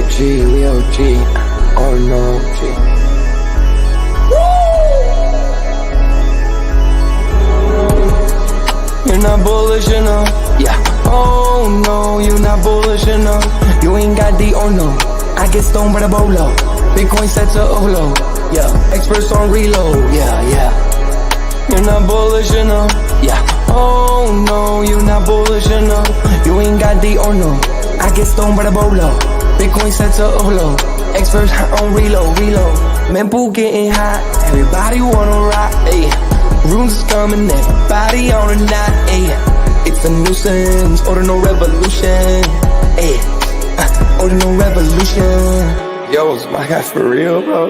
OG, we OG, oh no, G. You're not bullish enough, yeah. Oh no, you're not bullish enough. You ain't got D or no. I get stoned by the bolo. Bitcoin set to overload, yeah. Experts on reload, yeah. You're not bullish enough, yeah. Oh no, you're not bullish enough. You ain't got D or no. I get stoned by the bolo. Bitcoin set to overload. Experts on reload. Mempool getting hot. Everybody wanna rock, ayy. Runes is coming, everybody on a knot, ayy. It's a nuisance, Ordinal Revolution, ayy. Ordinal Revolution. Yo, it's my guy for real, bro.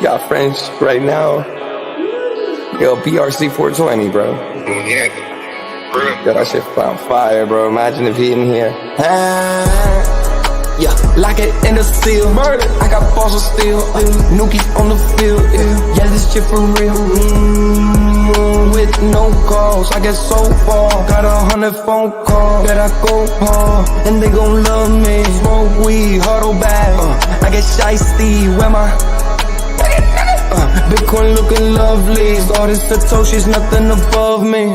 Got friends right now. Yo, BRC 420, bro. Yo, that shit on fire, bro. Imagine if he in here. Yeah, like it in the steel. Murder. I got balls of steel. Nookies on the field. Yeah, this shit for real. With no calls, I get so far. Got 100 phone calls that I go hard, and they gon' love me. Smoke weed, huddle back. I get shiesty. Where my Bitcoin looking lovely. All this Satoshi's nothing above me.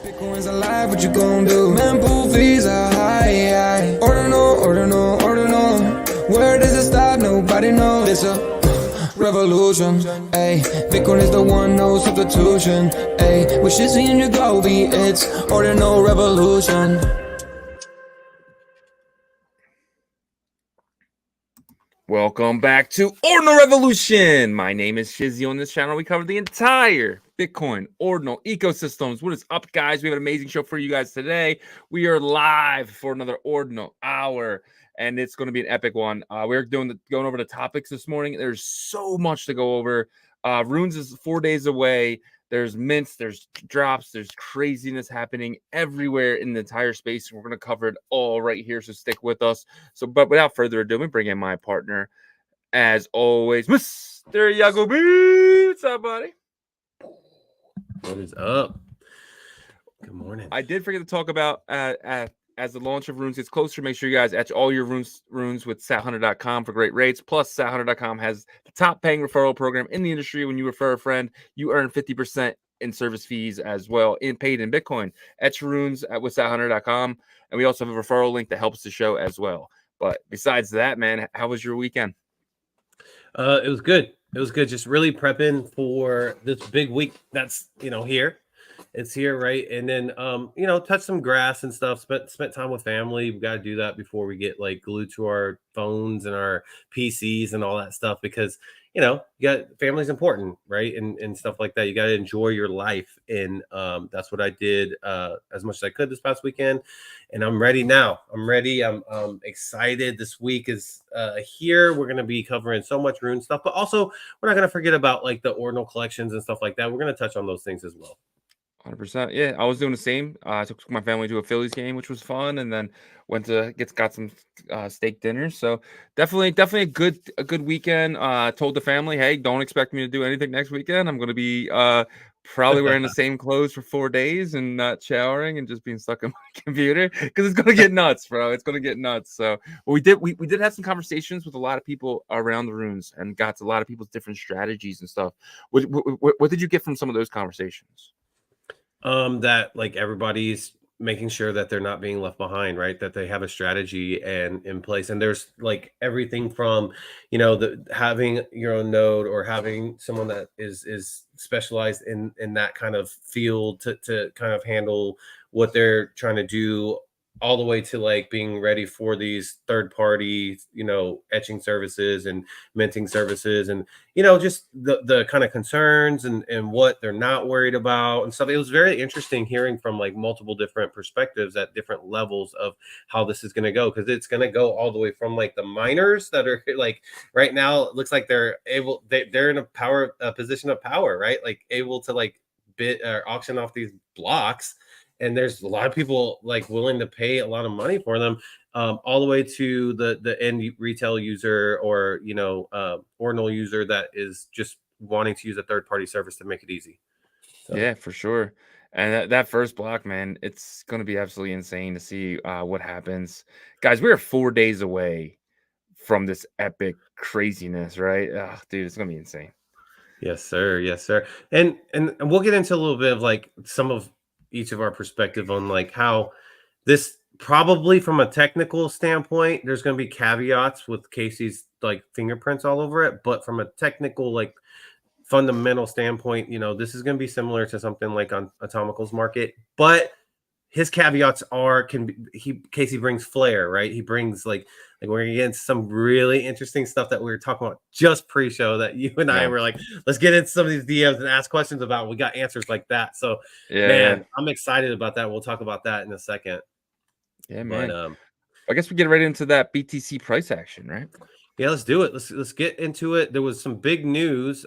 Bitcoin's alive, what you gon' do? Mempool fees are high. Ordinal. Where does it stop? Nobody knows. It's a revolution, ayy. Bitcoin is the one, no substitution, ayy. With Shizzy and Yagobi, it's Ordinal Revolution. Welcome back to Ordinal Revolution. My name is Shizzy. On this channel, we cover the entire Bitcoin Ordinal ecosystems. What is up, guys? We have an amazing show for you guys today. We are live for another Ordinal hour, and it's going to be an epic one. We're going over the topics this morning. There's so much to go over. Runes is 4 days away. There's mints, there's drops, there's craziness happening everywhere in the entire space. We're going to cover it all right here, so stick with us. But without further ado, let me bring in my partner, as always, Mr. Yagobi. What's up, buddy? What is up? Good morning. I did forget to talk about as the launch of Runes gets closer, make sure you guys etch all your runes with Sathunter.com for great rates. Plus, Sathunter.com has the top paying referral program in the industry. When you refer a friend, you earn 50% in service fees as well, paid in Bitcoin. Etch runes with Sathunter.com, and we also have a referral link that helps the show as well. But besides that, man, how was your weekend? It was good. It was good. Just really prepping for this big week that's here. It's here, right? And then touch some grass and stuff. Spent time with family. We got to do that before we get like glued to our phones and our PCs and all that stuff, because you got family's important, right? And stuff like that. You got to enjoy your life, and that's what I did as much as I could this past weekend. And I'm ready now. I'm ready. I'm excited. This week is here. We're going to be covering so much rune stuff, but also we're not going to forget about like the ordinal collections and stuff like that. We're going to touch on those things as well. 100%. Yeah, I was doing the same. I took my family to a Phillies game, which was fun, and then went to got some steak dinner. So definitely a good weekend. Told the family, hey, don't expect me to do anything next weekend. I'm going to be probably wearing the same clothes for 4 days and not showering and just being stuck in my computer, because it's going to get nuts, bro. It's going to get nuts. So we did have some conversations with a lot of people around the runes and got to a lot of people's different strategies and stuff. What did you get from some of those conversations? That like everybody's making sure that they're not being left behind, right? That they have a strategy and in place. And there's like everything from, having your own node or having someone that is specialized in that kind of field to kind of handle what they're trying to do all the way to like being ready for these third party, etching services and minting services, and just the kind of concerns and what they're not worried about and stuff. It was very interesting hearing from like multiple different perspectives at different levels of how this is going to go, because it's going to go all the way from like the miners that are like right now, it looks like they're in a position of power, right? Like able to like bid or auction off these blocks, and there's a lot of people like willing to pay a lot of money for them, all the way to the end retail user or ordinal user that is just wanting to use a third party service to make it easy. So. Yeah, for sure. And that first block, man, it's going to be absolutely insane to see what happens. Guys, we're 4 days away from this epic craziness, right? Dude, it's going to be insane. Yes, sir. Yes, sir. And we'll get into a little bit of like some of each of our perspective on like how this probably from a technical standpoint, there's going to be caveats with Casey's like fingerprints all over it. But from a technical, like fundamental standpoint, this is going to be similar to something like on Atomical's market, but his caveats are Casey brings flair, right? He brings like we're gonna get into some really interesting stuff that we were talking about just pre-show that you and I were like, let's get into some of these DMs and ask questions about. We got answers like that. So man, I'm excited about that. We'll talk about that in a second. Yeah, man. But, I guess we get right into that BTC price action, right? Yeah, let's do it. Let's get into it. There was some big news.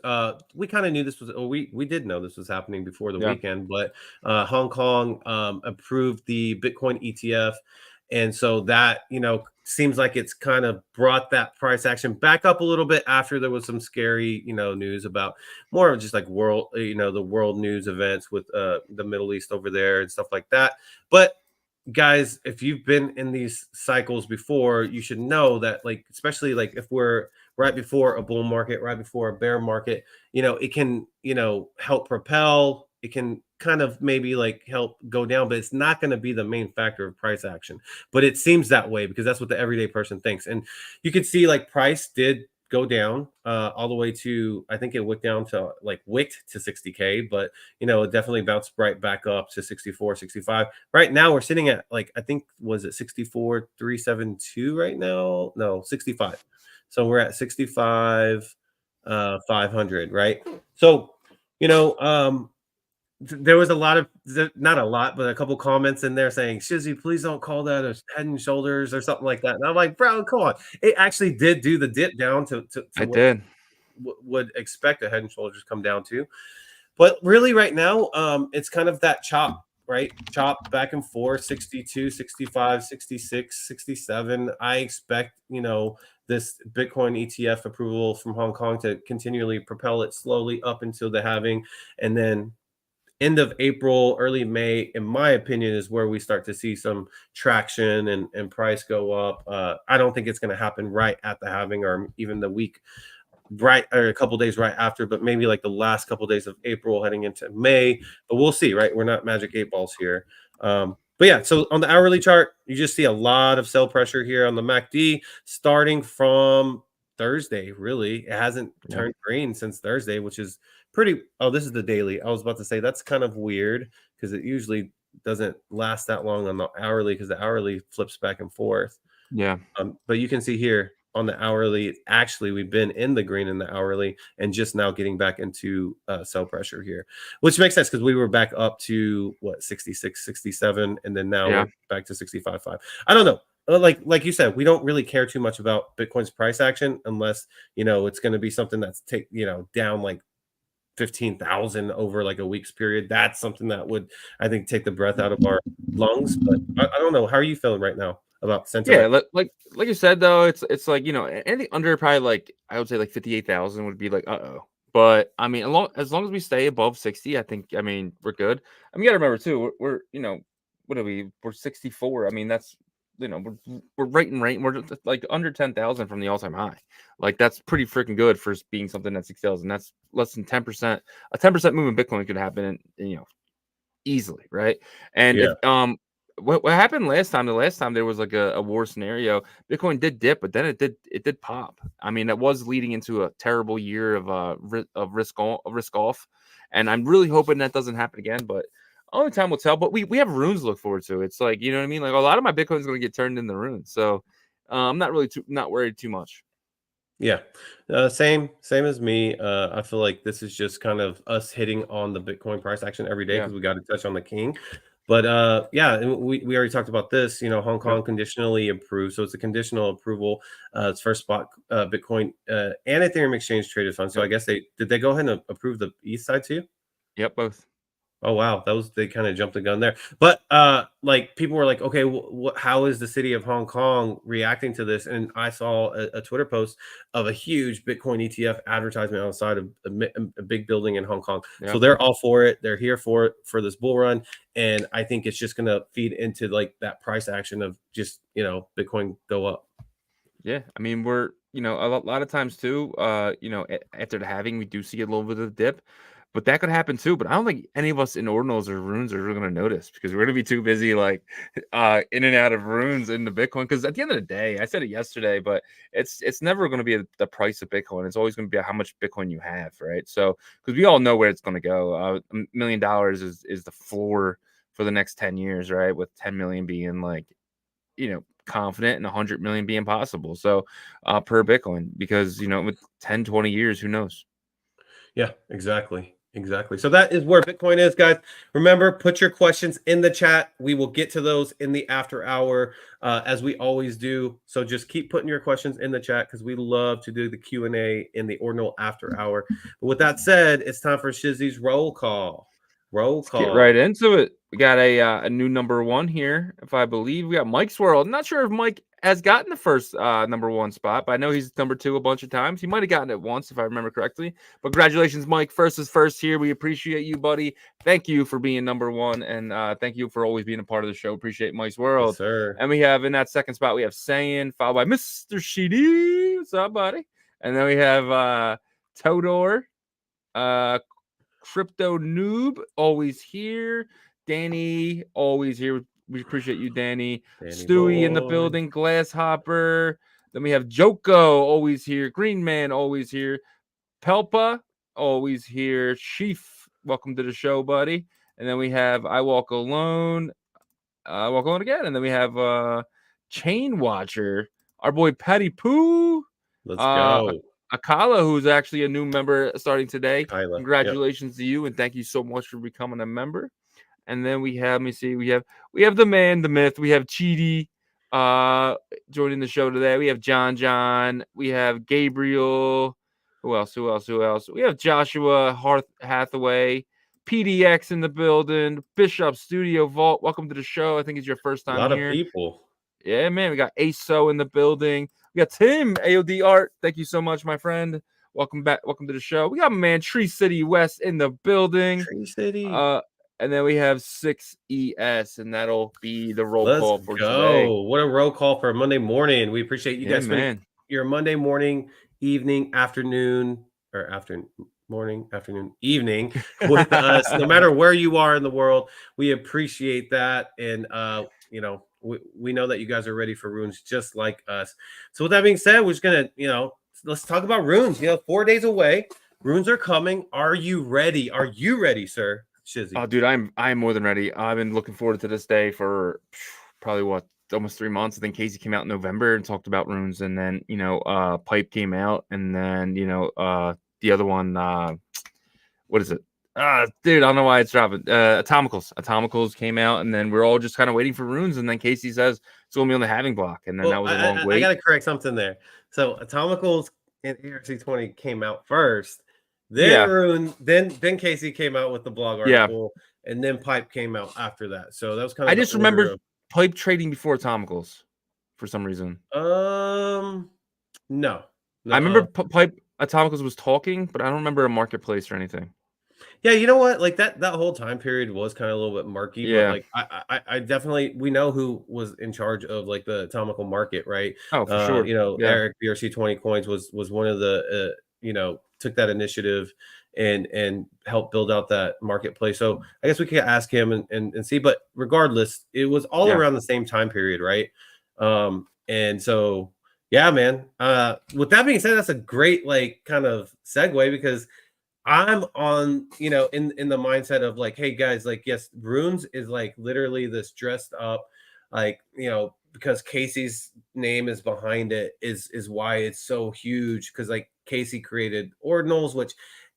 We kind of knew this was, we did know this was happening before the weekend, but Hong Kong approved the Bitcoin ETF, and so that seems like it's kind of brought that price action back up a little bit after there was some scary news about more of just like world the world news events with the Middle East over there and stuff like that. But guys, if you've been in these cycles before, you should know that, like, especially like if we're right before a bull market, right before a bear market, it can, help propel. It can kind of maybe like help go down, but it's not going to be the main factor of price action. But it seems that way because that's what the everyday person thinks. And you could see like price did go down all the way to, I think it went down to like wicked to 60K, but it definitely bounced right back up to 64, 65. Right now we're sitting at like, I think, was it 64,372 right now? No, 65. So we're at 65 500, right? So there was a lot of, not a lot, but a couple comments in there saying, Shizzy, please don't call that a head and shoulders or something like that. And I'm like, bro, come on. It actually did do the dip down to it did. Would expect a head and shoulders come down to. But really right now, it's kind of that chop, right? Chop back and forth, 62, 65, 66, 67. I expect, this Bitcoin ETF approval from Hong Kong to continually propel it slowly up until the halving. And then end of April, early May, in my opinion, is where we start to see some traction and price go up. I don't think it's going to happen right at the halving or even the week right or a couple days right after, but maybe like the last couple days of April heading into May. But we'll see, right? We're not magic 8 balls here. But yeah, so on the hourly chart, you just see a lot of sell pressure here on the MACD starting from Thursday. Really, it hasn't turned green since Thursday, which is pretty. Oh, this is the daily. I was about to say that's kind of weird because it usually doesn't last that long on the hourly because the hourly flips back and forth. Yeah. But you can see here on the hourly, actually, we've been in the green in the hourly and just now getting back into sell pressure here, which makes sense because we were back up to what 66, 67, and then now we're back to 65.5. I don't know. Like you said, we don't really care too much about Bitcoin's price action unless it's going to be something that's down like 15,000 over like a week's period. That's something that would, I think, take the breath out of our lungs. But I don't know. How are you feeling right now about sentiment? Yeah, like you said though, it's like anything under probably like I would say like 58,000 would be like But I mean, as long as we stay above 60, I think we're good. I mean, you gotta remember too, we're what are we? We're 64. I mean, that's we're right in range. We're just like under 10,000 from the all-time high. Like that's pretty freaking good for being something at 6,000. That's less than 10%. A 10% move in Bitcoin could happen, easily, right? And if what happened last time? The last time there was like a war scenario, Bitcoin did dip, but then it did pop. I mean, it was leading into a terrible year of risk off, and I'm really hoping that doesn't happen again. But only time will tell. But we have runes to look forward to. It's like, you know what I mean? Like a lot of my Bitcoin is going to get turned into runes, so I'm not really not worried too much. Yeah, same as me. I feel like this is just kind of us hitting on the Bitcoin price action every day Yeah. because we got to touch on the king. But yeah, and we already talked about this. You know, Hong Kong conditionally approved, so it's a conditional approval. It's first spot Bitcoin and Ethereum exchange traded fund. So I guess did they go ahead and approve the east side too? Yep, both. Oh wow, they kind of jumped the gun there. But like people were like, okay, how is the city of Hong Kong reacting to this? And I saw a Twitter post of a huge Bitcoin ETF advertisement outside of a big building in Hong Kong. Yeah. So they're all for it. They're here for it for this bull run, and I think it's just going to feed into like that price action of just Bitcoin go up. Yeah, I mean we're a lot of times too. After the halving, we do see a little bit of a dip. But that could happen too. But I don't think any of us in ordinals or runes are really going to notice because we're going to be too busy like in and out of runes into Bitcoin. Because at the end of the day, I said it yesterday, but it's never going to be the price of Bitcoin. It's always going to be how much Bitcoin you have, right? So because we all know where it's going to go. $1 million is the floor for the next 10 years, right? With 10 million being like, confident and 100 million being possible. So per Bitcoin, because with 10, 20 years, who knows? Yeah, exactly. So that is where Bitcoin is, guys. Remember, put your questions in the chat. We will get to those in the after hour, as we always do. So just keep putting your questions in the chat because we love to do the Q&A in the Ordinal after hour. But with that said, it's time for Shizzy's roll call. Let's get right into it. We got a new number one here, if I believe. We got Mike's World. I'm not sure if Mike has gotten the first number one spot, but I know he's number two a bunch of times. He might have gotten it once, if I remember correctly. But congratulations, Mike. First is first here. We appreciate you, buddy. Thank you for being number one, and thank you for always being a part of the show. Appreciate Mike's World. Yes, sir. And we have in that second spot, we have Sayin, followed by Mr. Sheedy. What's up, buddy? And then we have Todor, Crypto Noob, always here. Danny, always here. We appreciate you, Danny. Stewie in the building. Glasshopper. Then we have Joko, always here. Green Man, always here. Pelpa, always here. Chief, welcome to the show, buddy. And then we have I Walk Alone. I Walk Alone again. And then we have Chain Watcher, our boy Patty Poo. Let's go. Akala, who's actually a new member starting today. Kyla, congratulations to you, and thank you so much for becoming a member. And then we have, let me see, we have the man, the myth. We have Chidi joining the show today. We have John. We have Gabriel. Who else? We have Joshua Hathaway, PDX in the building. Bishop Studio Vault. Welcome to the show. I think it's your first time here. A lot of people. Yeah, man. We got ASO in the building. We got Tim, AOD Art. Thank you so much, my friend. Welcome back. Welcome to the show. We got my man Tree City West in the building. Tree City. And then we have 6ES, and that'll be the roll call for today. Today. What a roll call for a Monday morning. We appreciate you guys spending your Monday morning, evening, afternoon, or morning, afternoon, evening with us. No matter where you are in the world, we appreciate that. And we know that you guys are ready for runes just like us. So with that being said, we're just gonna, let's talk about runes. 4 days away. Runes are coming. Are you ready? Are you ready, sir? Shizzy. Oh, dude, I'm more than ready. I've been looking forward to this day for probably almost 3 months. I think Casey came out in November and talked about runes, and then Pipe came out, and then the other one, what is it? Dude, I don't know why it's dropping. Atomicals came out, and then we're all just kind of waiting for runes, and then Casey says it's gonna be on the halving block, and then that was a long wait. I gotta correct something there. So Atomicals and ERC20 came out first. Then Rune, then Casey came out with the blog article, and then Pipe came out after that. So that was kind of. I just remember Pipe trading before Atomicals for some reason. No. I remember Pipe Atomicals was talking, but I don't remember a marketplace or anything. Yeah, you know what? Like that whole time period was kind of a little bit murky. Yeah. But like I definitely, we know who was in charge of like the atomical market, right? Oh, for sure. Eric BRC20 Coins was one of the took that initiative and helped build out that marketplace. So I guess we could ask him and see. But regardless, it was all around the same time period, right? And so yeah, man. With that being said, that's a great like kind of segue because I'm on, in the mindset of like, hey guys, like, yes, runes is like literally this dressed up, like, because Casey's name is behind it is why it's so huge. Because like Casey created ordinals, which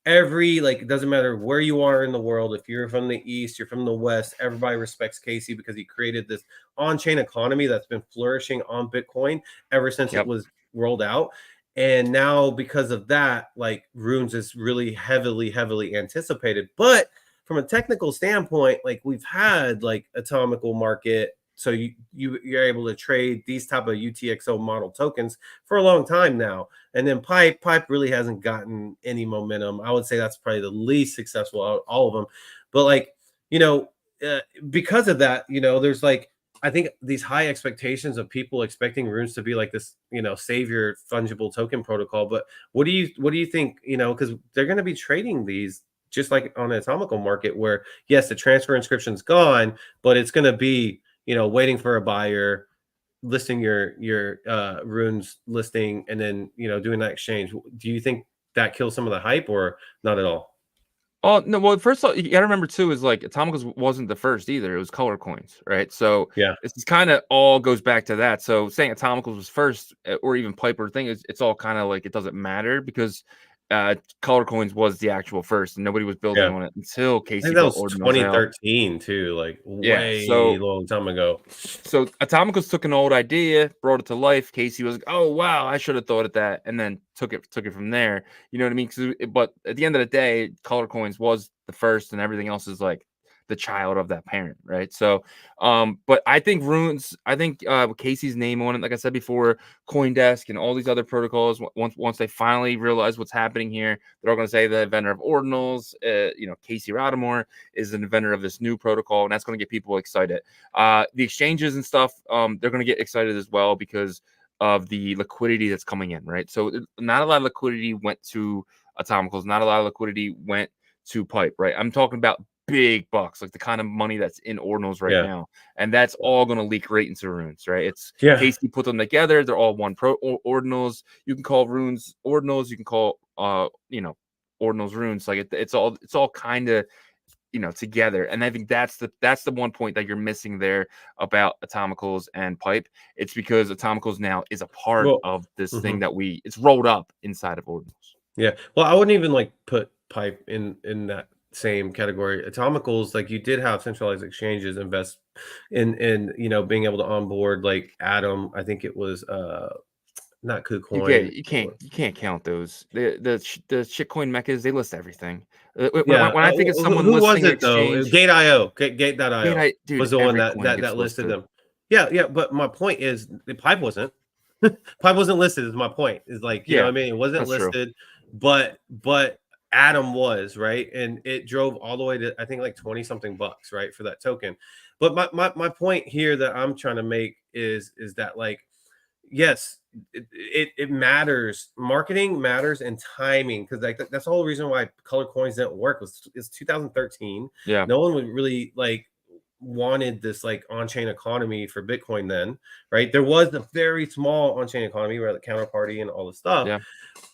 every like it doesn't matter where you are in the world, if you're from the east, you're from the west, everybody respects Casey because he created this on-chain economy that's been flourishing on Bitcoin ever since it Yep. was rolled out. And now because of that, like runes is really heavily anticipated. But from a technical standpoint, like we've had like atomical market, so you're able to trade these type of UTXO model tokens for a long time now. And then pipe really hasn't gotten any momentum. I would say that's probably the least successful out of all of them. But like, because of that, there's like, I think these high expectations of people expecting runes to be like this, savior fungible token protocol. But what do you think? Because they're going to be trading these just like on the atomical market, where yes, the transfer inscription's gone, but it's going to be, waiting for a buyer, listing your runes listing, and then doing that exchange. Do you think that kills some of the hype, or not at all? Oh no! Well, first of all, you gotta remember too is like Atomicals wasn't the first either. It was color coins, right? So Yeah. this is kind of all goes back to that. So saying Atomicals was first, or even Piper thing, it's all kind of like it doesn't matter because color coins was the actual first, and nobody was building Yeah. on it until I Casey think that brought was Ordinals out. 2013 too, like Yeah. way long time ago. So Atomicals took an old idea, brought it to life. Casey was like, "Oh wow, I should have thought of that," and then took it from there. You know what I mean? But at the end of the day, Color Coins was the first, and everything else is like the child of that parent, right? So, but I think Runes, I think Casey's name on it, like I said before, CoinDesk and all these other protocols. Once they finally realize what's happening here, they're all going to say the inventor of Ordinals, Casey Rodamore is an inventor of this new protocol, and that's going to get people excited. The exchanges and stuff, they're going to get excited as well because of the liquidity that's coming in, right? So not a lot of liquidity went to Atomicals, not a lot of liquidity went to Pipe, right? I'm talking about big bucks, like the kind of money that's in Ordinals right now, and that's all going to leak right into Runes, right? It's Casey put them together; they're all one Ordinals. You can call Runes Ordinals, you can call Ordinals Runes. Like it's all kind of together. And I think that's the one point that you're missing there about Atomicals and Pipe. It's because Atomicals now is a part of this thing that it's rolled up inside of Ordinals. Yeah. Well, I wouldn't even like put Pipe in that same category. Atomicals, like you did have centralized exchanges invest in being able to onboard like Atom. I think it was not KuCoin. You can't count those. The shitcoin mechas, they list everything. When Yeah. I think of someone Who was listing an it though? exchange, Gate.io. Gate.io dude, was the one every that coin gets listed listed. them. Yeah. But my point is the Pipe wasn't. Pipe wasn't listed, is my point. Is like, you know what I mean? It wasn't listed, but Atom was, right? And it drove all the way to I think like 20 something bucks, right, for that token. But my point here that I'm trying to make is that like, yes, it matters. Marketing matters and timing, because like that's the whole reason why color coins didn't work. It's 2013. Yeah. No one would really like wanted this like on-chain economy for Bitcoin then, right? There was a very small on-chain economy where the counterparty and all the stuff. Yeah.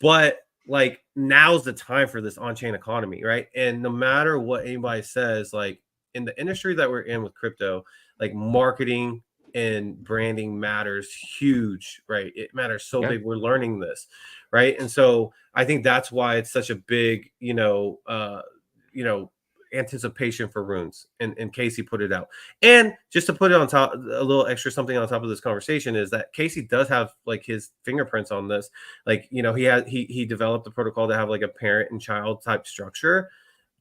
But like now's the time for this on-chain economy, right? And no matter what anybody says, like in the industry that we're in with crypto, like marketing and branding matters huge, right? It matters so big. We're learning this, right? And so I think that's why it's such a big, anticipation for Runes, and Casey put it out. And just to put it on top, a little extra something on top of this conversation is that Casey does have like his fingerprints on this. Like, he developed a protocol to have like a parent and child type structure,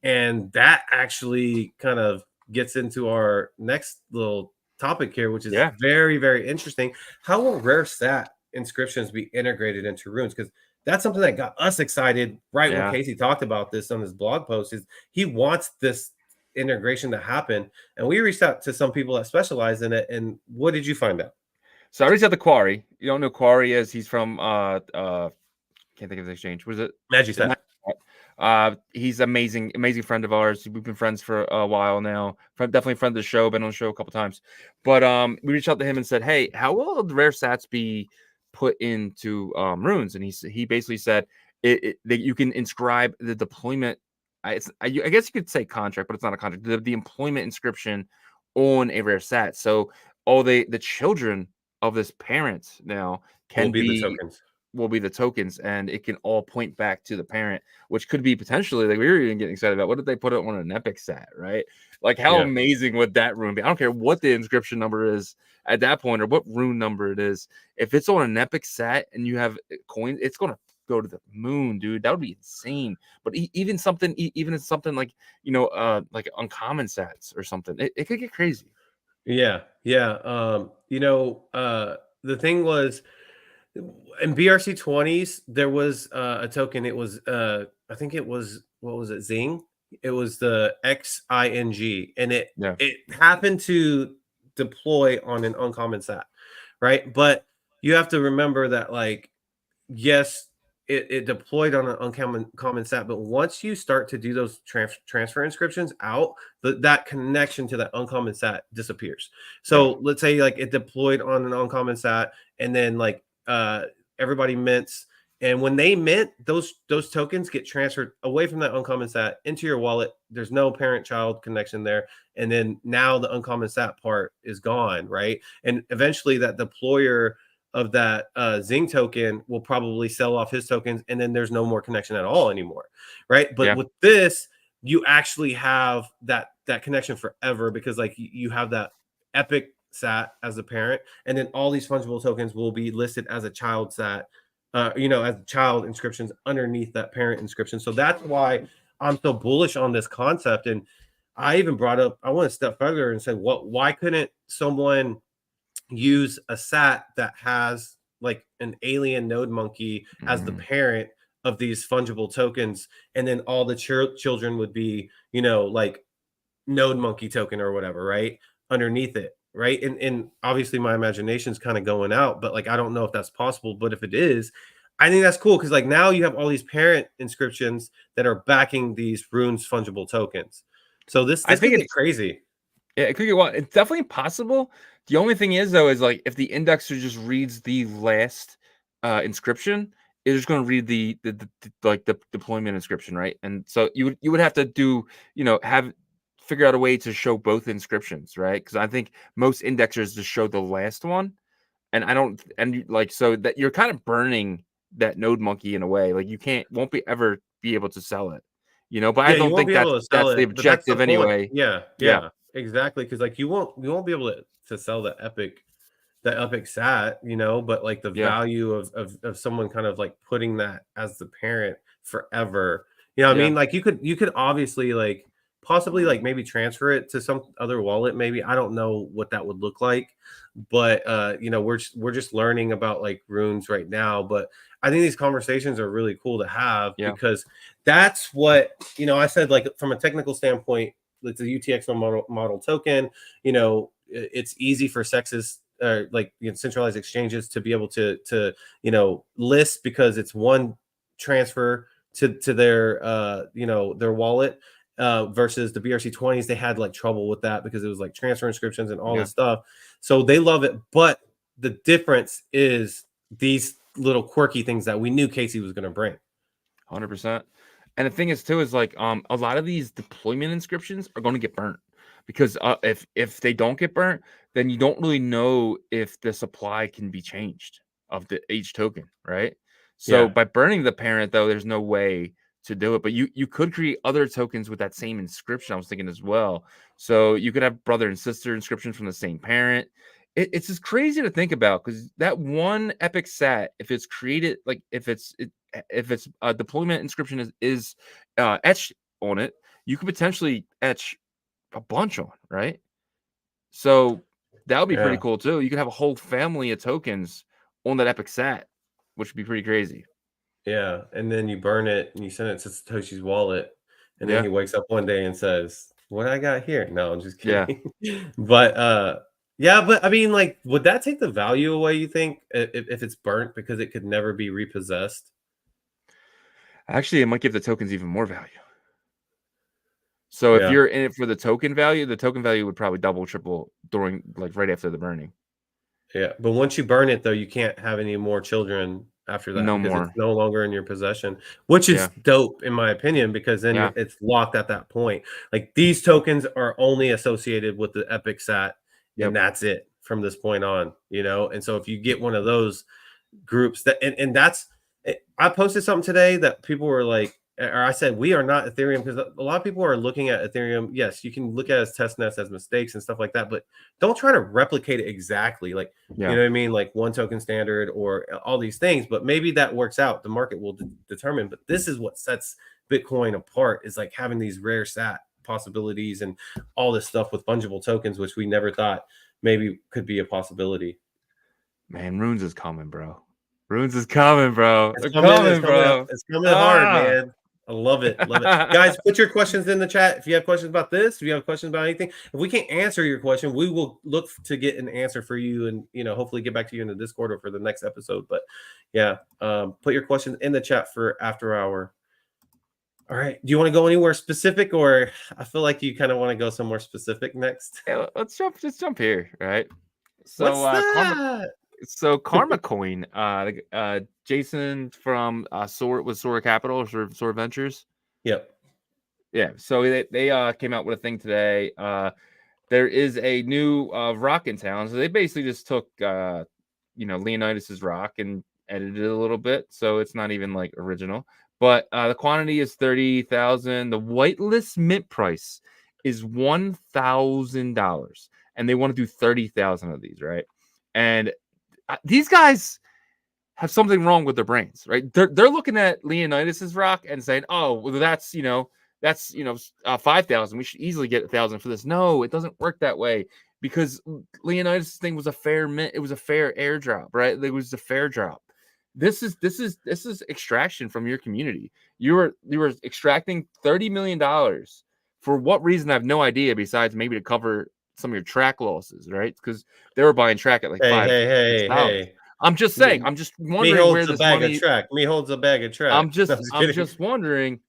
and that actually kind of gets into our next little topic here, which is very, very interesting. How will rare stat inscriptions be integrated into Runes? Because that's something that got us excited when Casey talked about this on his blog post. Is he wants this integration to happen, and we reached out to some people that specialize in it. And what did you find out? So I reached out to Quarry. You don't know Quarry is? He's from can't think of the exchange. Was it Magistrat? He's amazing friend of ours. We've been friends for a while now. Definitely a friend of the show. Been on the show a couple times. But we reached out to him and said, "Hey, how will the rare stats be put into Runes?" And he basically said that you can inscribe the deployment I guess you could say contract, but it's not a contract. The employment inscription on a rare sat. So all the children of this parent now Will can be the be tokens. will be the tokens, and it can all point back to the parent, which could be potentially, like we were even getting excited about, what if they put it on an epic sat, right? Like how Yeah. amazing would that rune be? I don't care what the inscription number is at that point or what rune number it is. If it's on an epic sat and you have coins, it's gonna go to the moon, dude. That would be insane. But even something, even if something like like uncommon sats or something, it could get crazy. Yeah, yeah. The thing was in BRC 20s, there was a token. It was I think it was, what was it, Zing? It was the XING, and Yeah, it happened to deploy on an uncommon sat, right? But you have to remember that, like, yes, it deployed on an uncommon sat, but once you start to do those transfer inscriptions out, that connection to that uncommon sat disappears. yeah, So let's say like it deployed on an uncommon sat, and then like everybody mints, and when they mint, those tokens get transferred away from that uncommon sat into your wallet. There's no parent-child connection there, and then now the uncommon sat part is gone, right? And eventually that deployer of that Zing token will probably sell off his tokens, and then there's no more connection at all anymore, right? But yeah, with this, you actually have that connection forever, because like you have that epic sat as a parent, and then all these fungible tokens will be listed as a child sat, as child inscriptions underneath that parent inscription. So that's why I'm so bullish on this concept. And I even brought up, I want to step further and say, why couldn't someone use a sat that has like an alien node monkey as the parent of these fungible tokens, and then all the children would be, like node monkey token or whatever, right, underneath it, right? And obviously my imagination's kind of going out, but like I don't know if that's possible, but if it is, I think that's cool, because like now you have all these parent inscriptions that are backing these runes fungible tokens. So this I could think get it's crazy. yeah, it could get well. It's definitely possible. The only thing is though, is like if the indexer just reads the last inscription, it's just going to read the deployment inscription, right? And so you would have to do, have figure out a way to show both inscriptions, right? Because I think most indexers just show the last one, and I don't, and like so that you're kind of burning that node monkey in a way. Like you won't ever be able to sell it, But I Yeah, you don't won't think be able to sell that's the it, but that's the objective point. anyway. Yeah, Yeah, yeah, exactly. Because like you won't be able to sell the epic sat, but like the yeah, value of someone kind of like putting that as the parent forever. You know what I yeah. mean? Like you could obviously like possibly like maybe transfer it to some other wallet. Maybe I don't know what that would look like, but we're just learning about like runes right now. But I think these conversations are really cool to have, Yeah. because that's what I said, like from a technical standpoint, it's a UTXO model token. It's easy for sexes, like centralized exchanges, to be able to list, because it's one transfer to their their wallet, versus the BRC 20s. They had like trouble with that because it was like transfer inscriptions and all Yeah. this stuff. So they love it, but the difference is these little quirky things that we knew Casey was going to bring. 100%. And the thing is too is like a lot of these deployment inscriptions are going to get burnt, because if they don't get burnt, then you don't really know if the supply can be changed of each token, right? So Yeah. by burning the parent though, there's no way to do it. But you could create other tokens with that same inscription. I was thinking as well. So you could have brother and sister inscriptions from the same parent. It's just crazy to think about, because that one epic sat, if it's created, like if it's a deployment inscription is etched on it, you could potentially etch a bunch on, right? So that would be pretty Yeah. cool too. You could have a whole family of tokens on that epic sat, which would be pretty crazy. Yeah. And then you burn it and you send it to Satoshi's wallet. And then Yeah, he wakes up one day and says, "What I got here?" No, I'm just yeah. kidding. But yeah, but I mean, like, would that take the value away, you think, if it's burnt, because it could never be repossessed? Actually, it might give the tokens even more value. So if Yeah. you're in it for the token value would probably double, triple during, like, right after the burning. Yeah. But once you burn it, though, you can't have any more children after that No because it's more. no longer in your possession, which is Yeah. dope in my opinion, because then Yeah. it's locked at that point. Like these tokens are only associated with the Epic Sat, and Yep. that's it from this point on, you know. And so if you get one of those groups that and that's I posted something today that people were like, or I said we are not Ethereum, because a lot of people are looking at Ethereum. Yes, you can look at it as test nets, as mistakes and stuff like that, but don't try to replicate it exactly. Like, you Yeah. know what I mean? Like one token standard or all these things, but maybe that works out. The market will determine. But this is what sets Bitcoin apart, is like having these rare sat possibilities and all this stuff with fungible tokens, which we never thought maybe could be a possibility. Man, Runes is coming, bro. Runes is coming, bro. It's They're coming. It's coming, coming up. bro. It's coming hard, Ah. man. I love it. Love it. Guys, put your questions in the chat. If you have questions about this, if you have questions about anything, if we can't answer your question, we will look to get an answer for you and, you know, hopefully get back to you in the Discord or for the next episode. But yeah, put your questions in the chat for after hour. All right. Do you want to go anywhere specific, or I feel like you kind of want to go somewhere specific next? Yeah, let's jump here, right? What's So that? Karma Coin, Jason from Sora Capital or Sora Ventures. Yep. Yeah, so they came out with a thing today. There is a new rock in town. So they basically just took Leonidas's rock and edited it a little bit, so it's not even like original. But the quantity is 30,000. The whitelist mint price is $1,000, and they want to do 30,000 of these, right? And these guys have something wrong with their brains, right? They're looking at Leonidas's rock and saying, "Oh, well, that's 5,000. We should easily get 1,000 for this." No, it doesn't work that way, because Leonidas's thing was a fair mint. It was a fair airdrop, right? It was a fair drop. This is extraction from your community. You were extracting $30 million for what reason? I have no idea. Besides maybe to cover some of your track losses, right? Because they were buying track at like $5-6. Hey. I'm just saying. I'm just wondering where this money. Me holds a bag of track. I'm just wondering.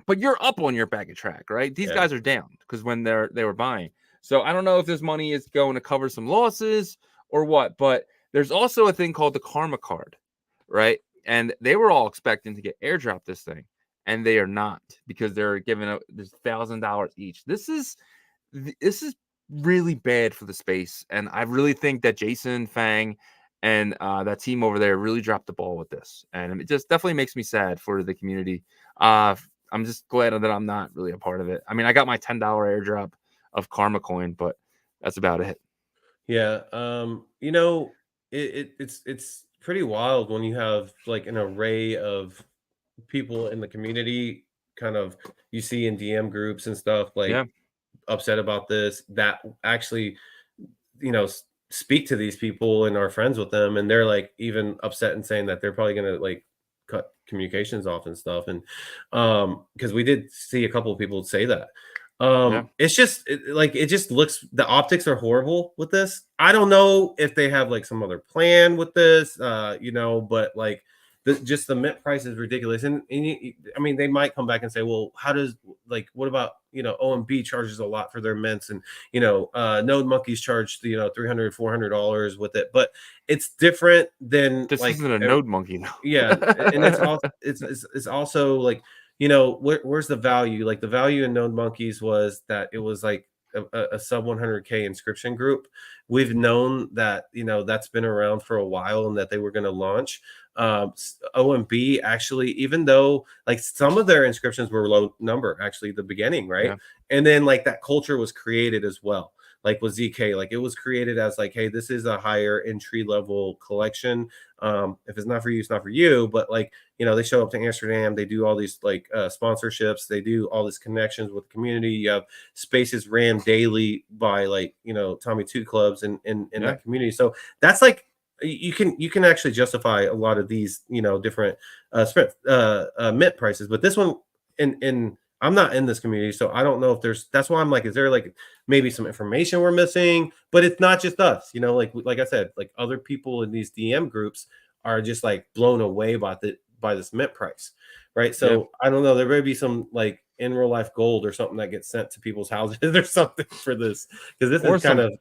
But you're up on your bag of track, right? These guys are down because when they were buying. So I don't know if this money is going to cover some losses or what. But there's also a thing called the Karma card, right? And they were all expecting to get airdrop this thing, and they are not, because they're giving out this $1,000 each. This is really bad for the space, and I really think that Jason Fang and that team over there really dropped the ball with this, and it just definitely makes me sad for the community. I'm just glad that I'm not really a part of it. I mean, I got my $10 airdrop of Karma Coin, but that's about it. Yeah, you know, it's pretty wild when you have like an array of people in the community, kind of you see in DM groups and stuff, like upset about this, that actually, you know, speak to these people and are friends with them, and they're like even upset and saying that they're probably gonna like cut communications off and stuff. And because we did see a couple of people say that. It's just it just looks, the optics are horrible with this. I don't know if they have like some other plan with this, you know, but like just the mint price is ridiculous. And I mean, they might come back and say, well, how does, like, what about, you know, OMB charges a lot for their mints, and, you know, Node Monkeys charge, you know, $300-$400 with it, but it's different than This like isn't a Node Monkey though. Yeah, and it's also like, you know, where's the value? Like the value in Node Monkeys was that it was like a sub 100K inscription group. We've known that, you know, that's been around for a while and that they were going to launch. OMB actually, even though like some of their inscriptions were low number actually at the beginning, right? Yeah. And then like that culture was created as well. Like with ZK, like it was created as like, hey, this is a higher entry level collection. If it's not for you, it's not for you. But like, you know, they show up to Amsterdam, they do all these like sponsorships, they do all these connections with the community. You have spaces ran daily by like, you know, Tommy Two Clubs in that community. So that's like, you can actually justify a lot of these, you know, different mint prices. But this one, in I'm not in this community, so I don't know if there's, that's why I'm like, is there like maybe some information we're missing? But it's not just us, you know, like I said, like other people in these DM groups are just like blown away by this mint price, right? So I don't know, there may be some like in real life gold or something that gets sent to people's houses or something for this, because this is kind of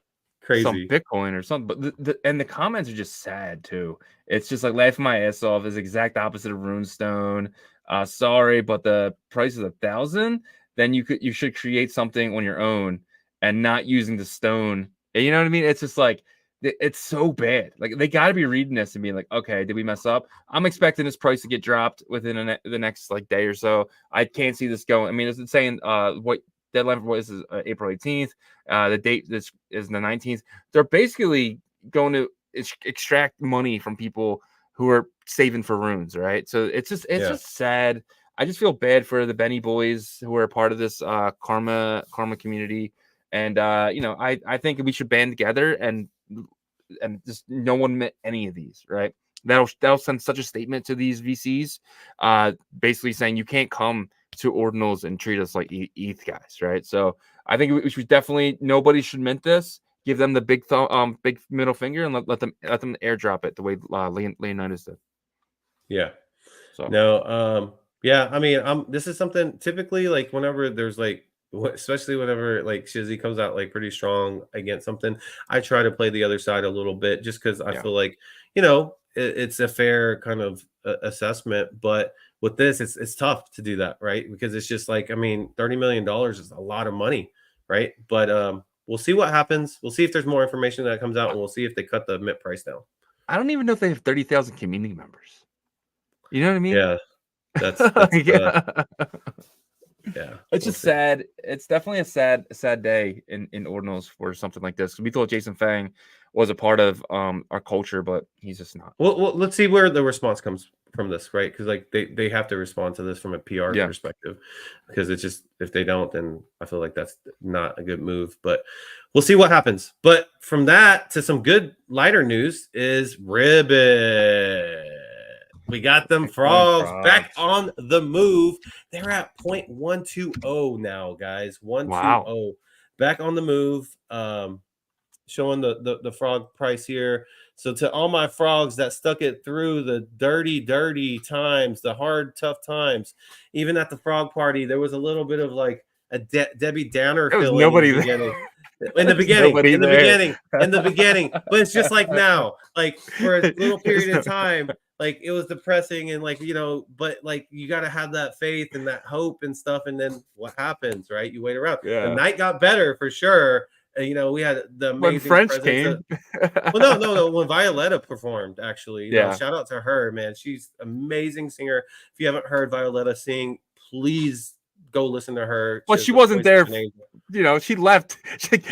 some Crazy. Bitcoin or something. But the comments are just sad too. It's just like laughing my ass off. Is exact opposite of Runestone. Sorry, but the price is 1,000. Then you should create something on your own and not using the stone. You know what I mean? It's just like it's so bad. Like they got to be reading this and being like, okay, did we mess up? I'm expecting this price to get dropped within the next like day or so. I can't see this going. I mean, it's saying what deadline for what is April 18th. The date is the 19th. They're basically going to extract money from people who are saving for runes, right? So it's just sad. I just feel bad for the Benny boys who are part of this karma community. And I think we should band together and just no one met any of these, right? That'll send such a statement to these VCs, basically saying you can't come to ordinals and treat us like ETH guys, right? So I think we should definitely, nobody should mint this. Give them the big big middle finger and let them airdrop it the way Leonidas did. Yeah. So no, yeah. I mean, this is something typically like whenever there's like, especially whenever like Shizzy comes out like pretty strong against something, I try to play the other side a little bit just because I feel like it's a fair kind of assessment. But with this, it's tough to do that, right? Because it's just like, I mean, $30 million is a lot of money, right? But we'll see what happens. We'll see if there's more information that comes out, and we'll see if they cut the mint price down. I don't even know if they have 30,000 community members. You know what I mean? Yeah, that's yeah. It's just sad. It's definitely a sad day in ordinals for something like this. We thought Jason Fang was a part of our culture, but he's just not. Well, let's see where the response comes from this, right? Because like they have to respond to this from a PR perspective, because it's just, if they don't, then I feel like that's not a good move. But we'll see what happens. But from that to some good lighter news is Ribbit. We got them frogs back on the move. They're at 0.120 now, guys. 120. Wow. Back on the move. Showing the frog price here. So to all my frogs that stuck it through the dirty times, the hard, tough times, even at the frog party, there was a little bit of like a Debbie Downer feeling nobody in the beginning. In the beginning, but it's just like now, like for a little period of time, like it was depressing and like, but like you got to have that faith and that hope and stuff. And then what happens, right? You wait around. The night got better for sure. We had the amazing when French came. Well, no. When Violetta performed, actually, shout out to her, man. She's amazing singer. If you haven't heard Violetta sing, please go listen to her. Well, she wasn't there. She left.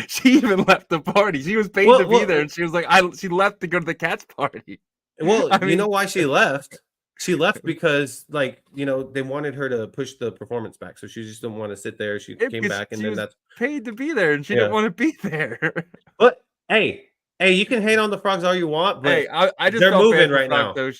She even left the party. She was paid to be there, and she was like, she left to go to the Cats party. Well, you know why she left? She left because, like, they wanted her to push the performance back, so she just didn't want to sit there. She came back, and then that's paid to be there, and she didn't want to be there. But hey, you can hate on the frogs all you want, but hey, I just they're moving right now. They're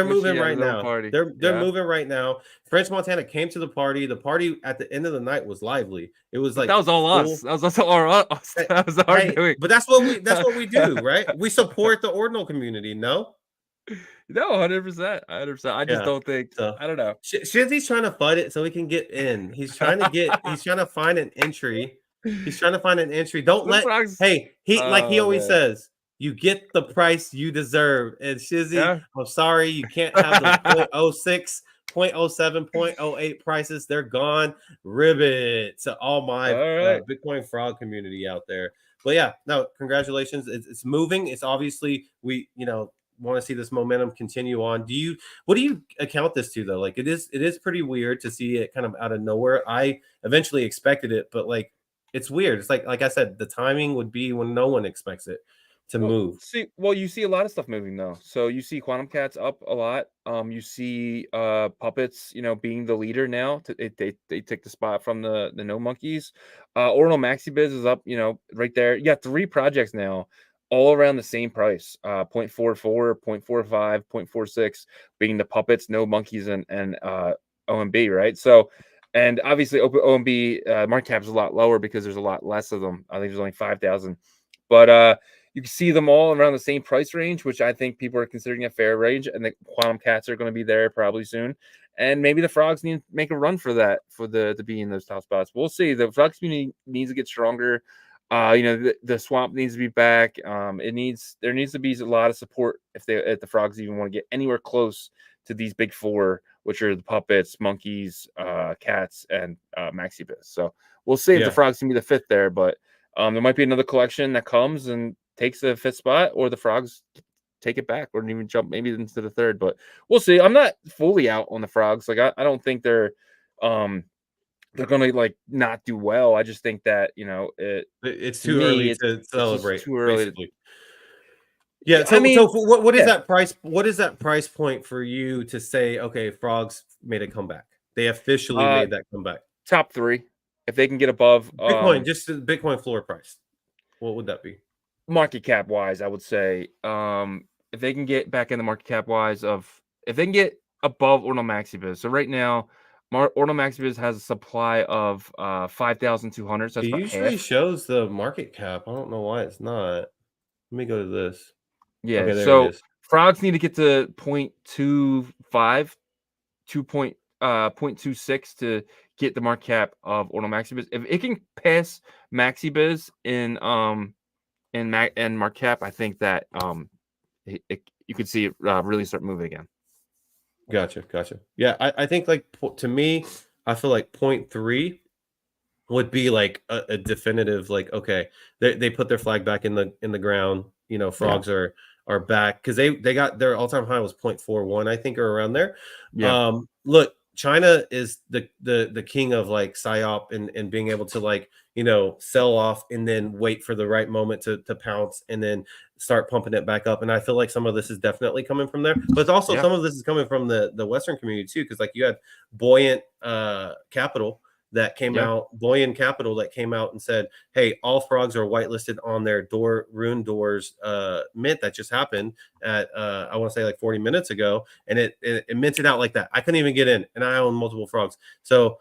moving right now. They're moving right now. French Montana came to the party. The party at the end of the night was lively. It was like that was all us. That was all us. That was our doing. But that's what we do, right? We support the ordinal community. No. No, 100%. I just don't think so. I don't know. Shizzy's trying to fight it so he can get in. He's trying to find an entry. Don't let like he always says, you get the price you deserve. And Shizzy, I'm sorry, you can't have the 0.06, 0.07, 0.08 prices. They're gone. Ribbit to all my Bitcoin frog community out there. But yeah, no, congratulations. It's moving. It's obviously we want to see this momentum continue on. What do you account this to though? Like it is pretty weird to see it kind of out of nowhere. I eventually expected it, but like it's weird. It's like I said, the timing would be when no one expects it to move. You see a lot of stuff moving though. So you see Quantum Cats up a lot. You see Puppets, being the leader now. They take the spot from the No Monkeys. Ordinal MaxiBiz is up, right there. You got 3 projects now, all around the same price, 0.44, 0.45, 0.46, being the Puppets, No Monkeys, and OMB, right? So, and obviously OMB market cap is a lot lower because there's a lot less of them. I think there's only 5,000, but you can see them all around the same price range, which I think people are considering a fair range, and the Quantum Cats are going to be there probably soon. And maybe the frogs need to make a run for that, to be in those top spots. We'll see. The frog community needs to get stronger. The swamp needs to be back. There needs to be a lot of support if the frogs even want to get anywhere close to these big four, which are the puppets, monkeys, cats, and Maxibus. So we'll see if the frogs can be the fifth there, but there might be another collection that comes and takes the fifth spot, or the frogs take it back, or even jump maybe into the third. But we'll see. I'm not fully out on the frogs. Like I don't think they're gonna like not do well. I just think that it's to too me, early it's to just celebrate. too early. Basically. Yeah. I mean, What is that price? What is that price point for you to say, okay, frogs made a comeback? They officially made that comeback. Top 3, if they can get above Bitcoin, just the Bitcoin floor price. What would that be? market cap wise? I would say if they can get back in the market cap wise if they can get above Ordinal Maxibiz. So right now, Ordinal Maxibiz has a supply of 5,200. So that's It about usually half. shows the market cap. I don't know why it's not. Let me go to this. Yeah. Okay, there it So is. frogs need to get to 0.25, 0.26 to get the market cap of Ordinal Maxibiz. If it can pass Maxibiz in market cap, I think that you could see it really start moving again. Gotcha. Yeah, I think like to me, I feel like 0.3 would be like a definitive, like, okay, they put their flag back in the ground. Frogs are back, because they got their all-time high was 0.41, I think, or around there. Yeah. Look, China is the king of like psyop and being able to like sell off and then wait for the right moment to pounce and then start pumping it back up. And I feel like some of this is definitely coming from there, but also some of this is coming from the Western community too, because like you had Buoyant Capital that came out, Buoyant Capital that came out and said, hey, all frogs are whitelisted on their rune doors mint that just happened at I want to say like 40 minutes ago, and it minted out like that. I couldn't even get in, and I own multiple frogs. So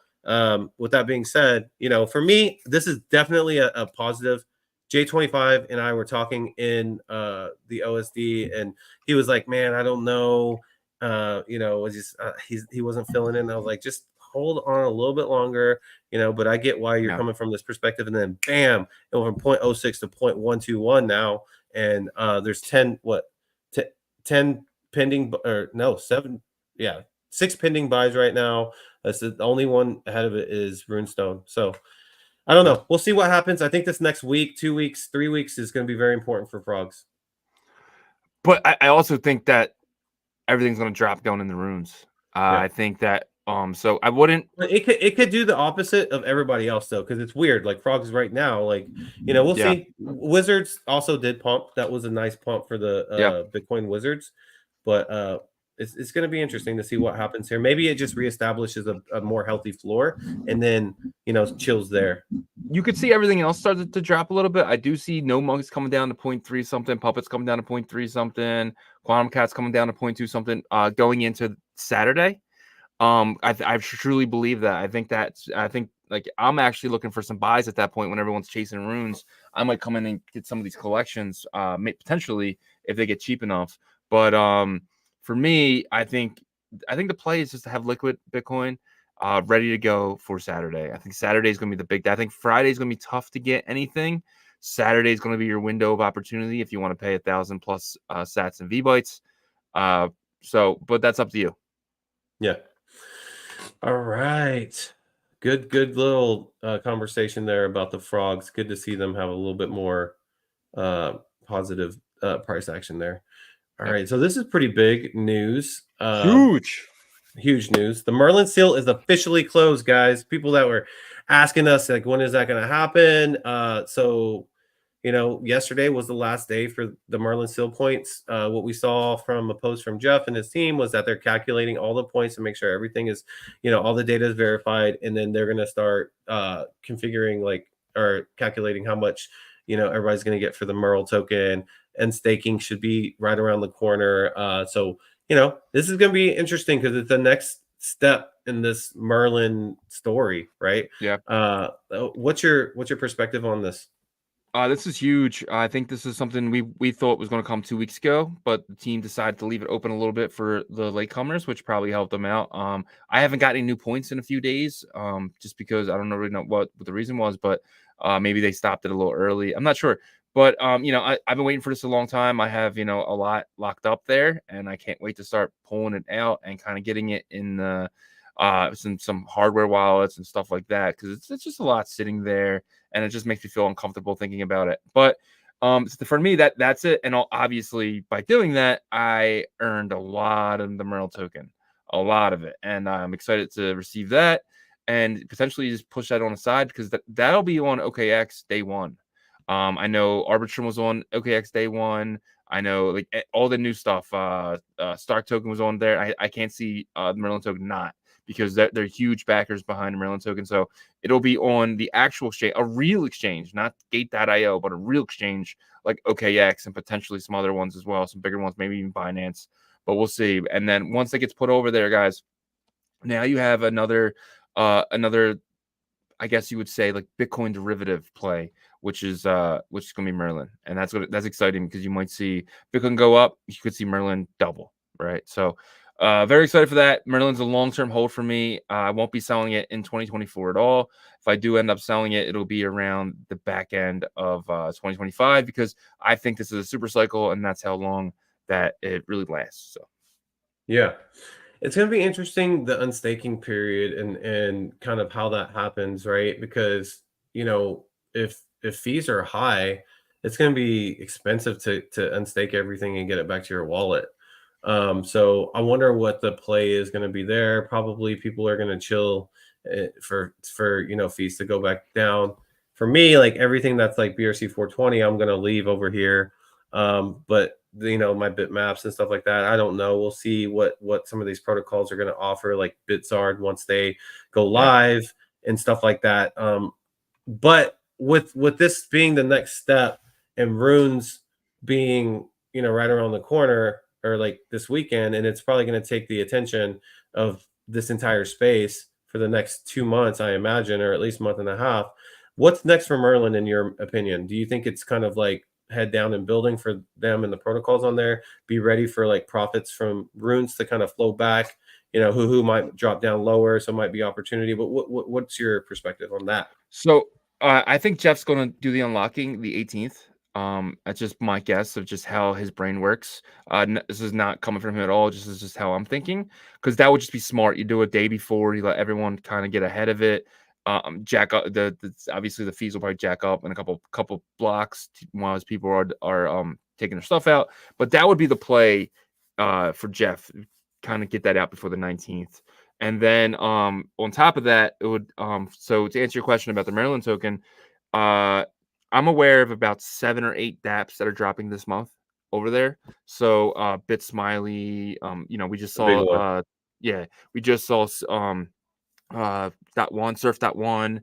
with that being said, for me, this is definitely a positive. J25 and I were talking in the OSD, and he was like, man, I don't know, he wasn't filling in. I was like, just hold on a little bit longer, but I get why you're coming from this perspective. And then bam, it went from 0.06 to 0.121 now. And there's 10 pending, or no, 6 pending buys right now. That's the only one ahead of it is Runestone. So I don't know. We'll see what happens. I think this next week, 2 weeks, 3 weeks is going to be very important for frogs. But I also think that everything's going to drop going in the runes. I think that so I wouldn't. It could do the opposite of everybody else though, because it's weird. Like frogs right now, like we'll see. Wizards also did pump. That was a nice pump for the Bitcoin Wizards, but it's going to be interesting to see what happens here. Maybe it just reestablishes a more healthy floor, and then chills there. You could see everything else started to drop a little bit. I do see no monks coming down to 0.3 something, puppets coming down to 0.3 something, quantum cats coming down to 0.2 something. Going into Saturday. I truly believe that. I think like I'm actually looking for some buys at that point when everyone's chasing runes. I might come in and get some of these collections, potentially if they get cheap enough. But for me, I think the play is just to have liquid Bitcoin ready to go for Saturday. I think Saturday is going to be the big day. I think Friday is going to be tough to get anything. Saturday is going to be your window of opportunity if you want to pay 1,000 plus sats and V bytes. But that's up to you. Yeah. All right. Good little conversation there about the frogs. Good to see them have a little bit more positive price action there. All right. So this is pretty big news. Huge news. The Merlin seal is officially closed, guys. People that were asking us, like, when is that going to happen? So yesterday was the last day for the Merlin seal points. What we saw from a post from Jeff and his team was that they're calculating all the points to make sure everything is, all the data is verified. And then they're going to start configuring or calculating how much, everybody's going to get for the Merl token, and staking should be right around the corner. So this is going to be interesting because it's the next step in this Merlin story, right? Yeah. What's your perspective on this? This is huge. I think this is something we thought was going to come 2 weeks ago, but the team decided to leave it open a little bit for the latecomers, which probably helped them out. I haven't got any new points in a few days, just because I don't really know what the reason was, but maybe they stopped it a little early. I'm not sure, but I've been waiting for this a long time. I have a lot locked up there, and I can't wait to start pulling it out and kind of getting it in the some hardware wallets and stuff like that, because it's just a lot sitting there, and it just makes me feel uncomfortable thinking about it. But so for me, that's it. And obviously, by doing that, I earned a lot of the Merl token, a lot of it, and I'm excited to receive that and potentially just push that on the side, because that'll be on OKX day one. I know Arbitrum was on OKX day one. I know like all the new stuff. Stark token was on there. I can't see the Merlin token not, because they're huge backers behind the Merlin token. So it'll be on the actual exchange, a real exchange, not Gate.io, but a real exchange like OKX and potentially some other ones as well, some bigger ones, maybe even Binance. But we'll see. And then once it gets put over there, guys, now you have another, I guess you would say, like Bitcoin derivative play, which is going to be Merlin, and that's exciting, because you might see Bitcoin go up, you could see Merlin double, right? So very excited for that. Merlin's a long-term hold for me. I won't be selling it in 2024 at all. If I do end up selling it, it'll be around the back end of 2025, because I think this is a super cycle, and that's how long that it really lasts. So Yeah. It's going to be interesting, the unstaking period, and kind of how that happens, right? Because, if fees are high, it's going to be expensive to unstake everything and get it back to your wallet. So I wonder what the play is going to be there. Probably people are going to chill for fees to go back down. For me, like everything that's like BRC 420, I'm going to leave over here. But my bitmaps and stuff like that, I don't know. We'll see what some of these protocols are going to offer, like Bitzard, once they go live and stuff like that. But with this being the next step, and runes being right around the corner, or like this weekend, and it's probably going to take the attention of this entire space for the next 2 months, I imagine, or at least month and a half. What's next for Merlin, in your opinion? Do you think it's kind of like head down and building for them and the protocols on there, be ready for like profits from runes to kind of flow back, who might drop down lower, so might be opportunity? But what's your perspective on that? So I think Jeff's going to do the unlocking the 18th. That's just my guess of just how his brain works. This is not coming from him at all. This is just how I'm thinking, because that would just be smart. You do it day before. You let everyone kind of get ahead of it. Jack up obviously the fees will probably jack up in a couple blocks while his people are taking their stuff out. But that would be the play for Jeff. Kind of get that out before the 19th. And then on top of that, it would so to answer your question about the Merlin token, I'm aware of about 7 or 8 dApps that are dropping this month over there. So Bit Smiley, we just saw we just saw .1 surf.1.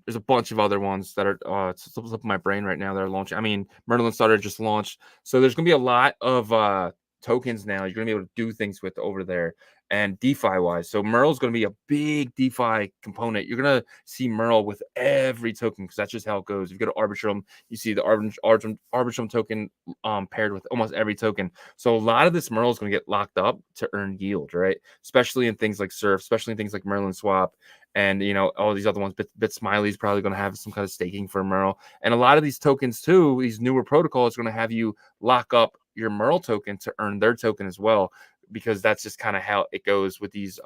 There's a bunch of other ones that are slipping up my brain right now that are launching. I mean, Merlin starter just launched, so there's gonna be a lot of tokens now you're gonna be able to do things with over there, and DeFi wise. So Merl's gonna be a big DeFi component. You're gonna see Merl with every token, because that's just how it goes. If you go to Arbitrum, you see the Arbitrum token paired with almost every token. So a lot of this Merl is gonna get locked up to earn yield, right? Especially in things like Surf, especially in things like Merlin Swap. And all these other ones, Bit Smiley is probably going to have some kind of staking for Merl, and a lot of these tokens too. These newer protocols are going to have you lock up your Merl token to earn their token as well, because that's just kind of how it goes with these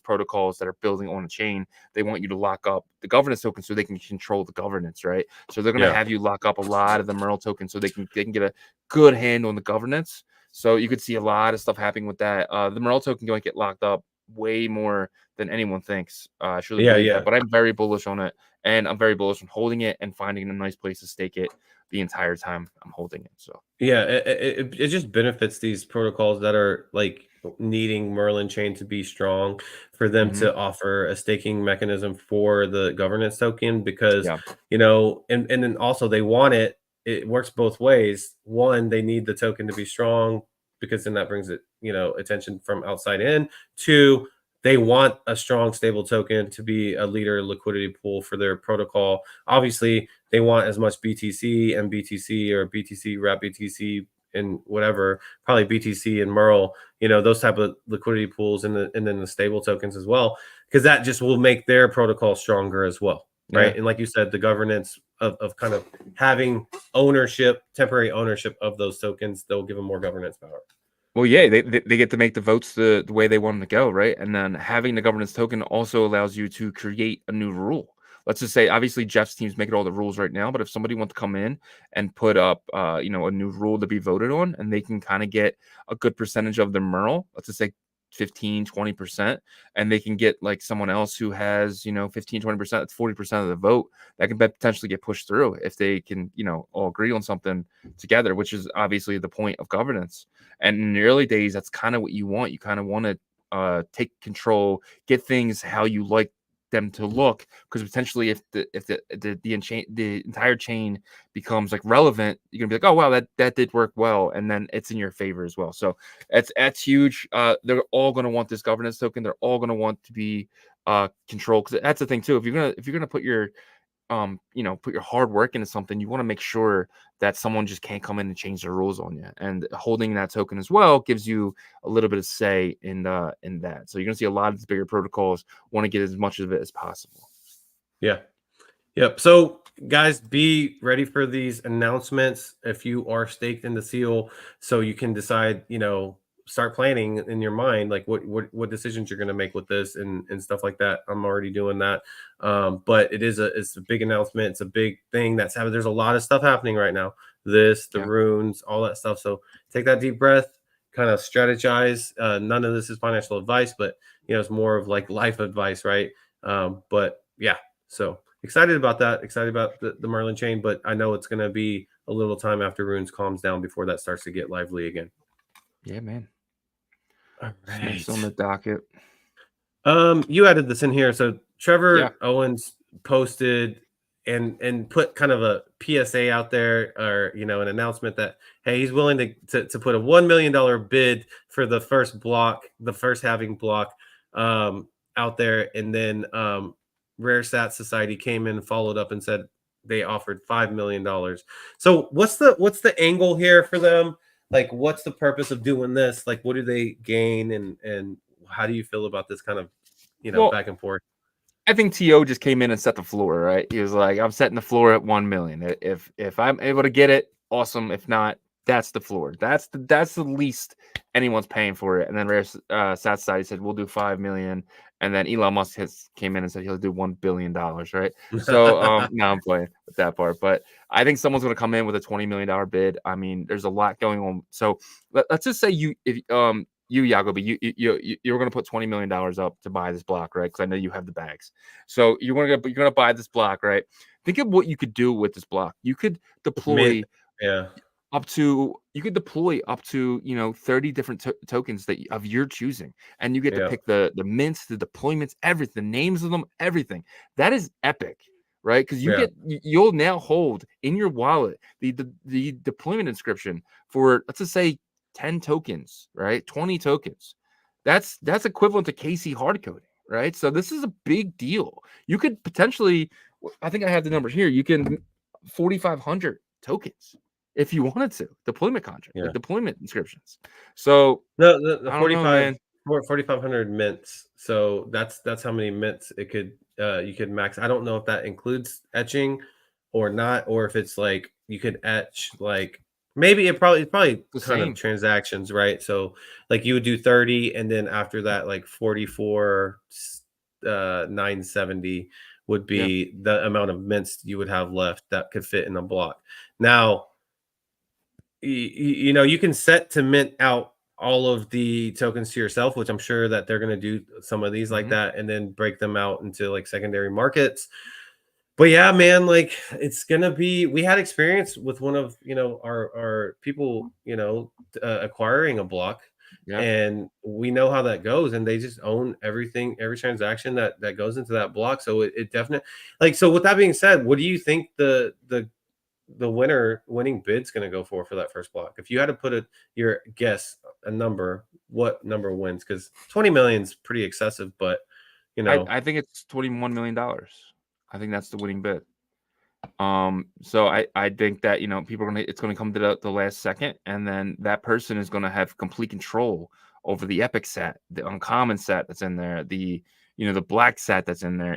protocols that are building on a chain. They want you to lock up the governance token so they can control the governance, right? So they're going to have you lock up a lot of the Merl tokens so they can get a good hand on the governance. So you could see a lot of stuff happening with that. The Merl token going to get locked up way more than anyone thinks. I surely believe that, but I'm very bullish on it, and I'm very bullish on holding it and finding a nice place to stake it the entire time I'm holding it. So it just benefits these protocols that are like needing Merlin Chain to be strong, for them to offer a staking mechanism for the governance token, because and then also they want it works both ways. One, they need the token to be strong, because then that brings it attention from outside in. Two, they want a strong, stable token to be a leader liquidity pool for their protocol. Obviously, they want as much BTC and BTC or BTC, wrap BTC, and whatever, probably BTC and Merl, those type of liquidity pools, and then the stable tokens as well, because that just will make their protocol stronger as well, right? Yeah. And like you said, the governance of kind of having ownership, temporary ownership of those tokens, they'll give them more governance power. Well, yeah, they get to make the votes the way they want them to go, right? And then having the governance token also allows you to create a new rule. Let's just say, obviously, Jeff's team's making all the rules right now, but if somebody wants to come in and put up, a new rule to be voted on, and they can kind of get a good percentage of the Merl, let's just say 15-20%, and they can get like someone else who has 15-20%, that's 40% of the vote, that can potentially get pushed through if they can all agree on something together, which is obviously the point of governance. And in the early days, that's kind of what you want. You kind of want to take control, get things how you like them to look, because potentially if the entire chain becomes like relevant, you're gonna be like, oh wow, that did work well, and then it's in your favor as well. So that's huge. They're all gonna want this governance token. They're all gonna want to be controlled, because that's the thing too. If you're gonna put your put your hard work into something, you want to make sure that someone just can't come in and change the rules on you. And holding that token as well gives you a little bit of say in that. So you're going to see a lot of these bigger protocols want to get as much of it as possible. Yeah. Yep. So guys, be ready for these announcements if you are staked in the seal, so you can decide, start planning in your mind, like what decisions you're going to make with this and stuff like that. I'm already doing that. But it's a big announcement. It's a big thing that's happening. There's a lot of stuff happening right now. The runes, all that stuff. So take that deep breath, kind of strategize. None of this is financial advice, but it's more of like life advice, right? But yeah, so excited about that. Excited about the Merlin Chain, but I know it's going to be a little time after runes calms down before that starts to get lively again. Yeah, man. All right. On the docket. You added this in here. So Trevor Owens posted and put kind of a PSA out there, or an announcement that, hey, he's willing to put a $1 million bid for the first block, the first halving block out there. And then Rare Sat Society came in and followed up and said they offered $5 million. So what's the angle here for them? Like, what's the purpose of doing this? Like, what do they gain, and how do you feel about this kind of, back and forth? I think T.O. just came in and set the floor, right? He was like, I'm setting the floor at 1 million. If I'm able to get it, awesome. If not, that's the floor. That's the least anyone's paying for it. And then Rare Sat Society said, we'll do 5 million. And then Elon Musk came in and said he'll do $1 billion, right? So now I'm playing with that part. But I think someone's going to come in with a $20 million bid. I mean, there's a lot going on. So let's just say you Yagobi, you're going to put $20 million up to buy this block, right? Because I know you have the bags. So you're going to buy this block, right? Think of what you could do with this block. You could deploy up to 30 different tokens of your choosing, and you get to pick the mints, the deployments, everything, the names of them, everything. That is epic, right? Because you'll now hold in your wallet the deployment inscription for, let's just say, 10 tokens, right? 20 tokens. That's equivalent to KC hard coding, right? So this is a big deal. You could potentially, I think I have the numbers here, you can 4,500 tokens if you wanted to, deployment contract, like deployment inscriptions. So the 4,500 mints. So that's how many mints it could you could max. I don't know if that includes etching or not, or if it's like you could etch, like maybe it's probably kind of transactions, right? So like you would do 30, and then after that, like 44 970 would be the amount of mints you would have left that could fit in a block. Now, you can set to mint out all of the tokens to yourself, which I'm sure that they're going to do some of these like that, and then break them out into like secondary markets. But yeah, man, like it's going to be, we had experience with one of, our people, acquiring a block, and we know how that goes, and they just own everything, every transaction that goes into that block. So it definitely, like, so with that being said, what do you think the winning bid's going to go for that first block? If you had to put your guess, a number, what number wins, because 20 million is pretty excessive, but you know, I think it's $21 million. I think that's the winning bid. So I think that, you know, people are it's gonna come to the last second, and then that person is gonna have complete control over the epic set, the uncommon set that's in there, the, you know, the black set that's in there.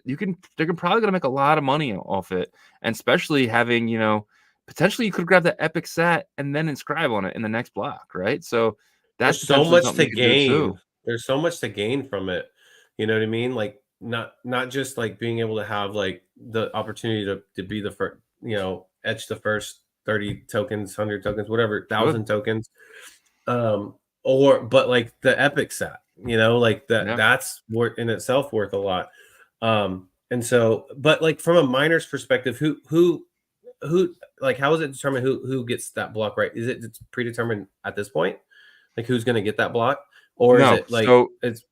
They're probably gonna make a lot of money off it, and especially having, you know, potentially you could grab that epic set and then inscribe on it in the next block, right? So that's there's so potentially much something to you can do gain. too. There's so much to gain from it. You know what I mean? Like not just like being able to have like the opportunity to be the first, you know, etch the first 30 tokens, 100 tokens, whatever, Good. 1,000 tokens. Or but like the epic set, you know, like Yeah. that's worth in itself worth a lot. And so, but like from a miner's perspective, who like how is it determined who gets that block right? Is it predetermined at this point? Like who's going to get that block, or is No. it like So it's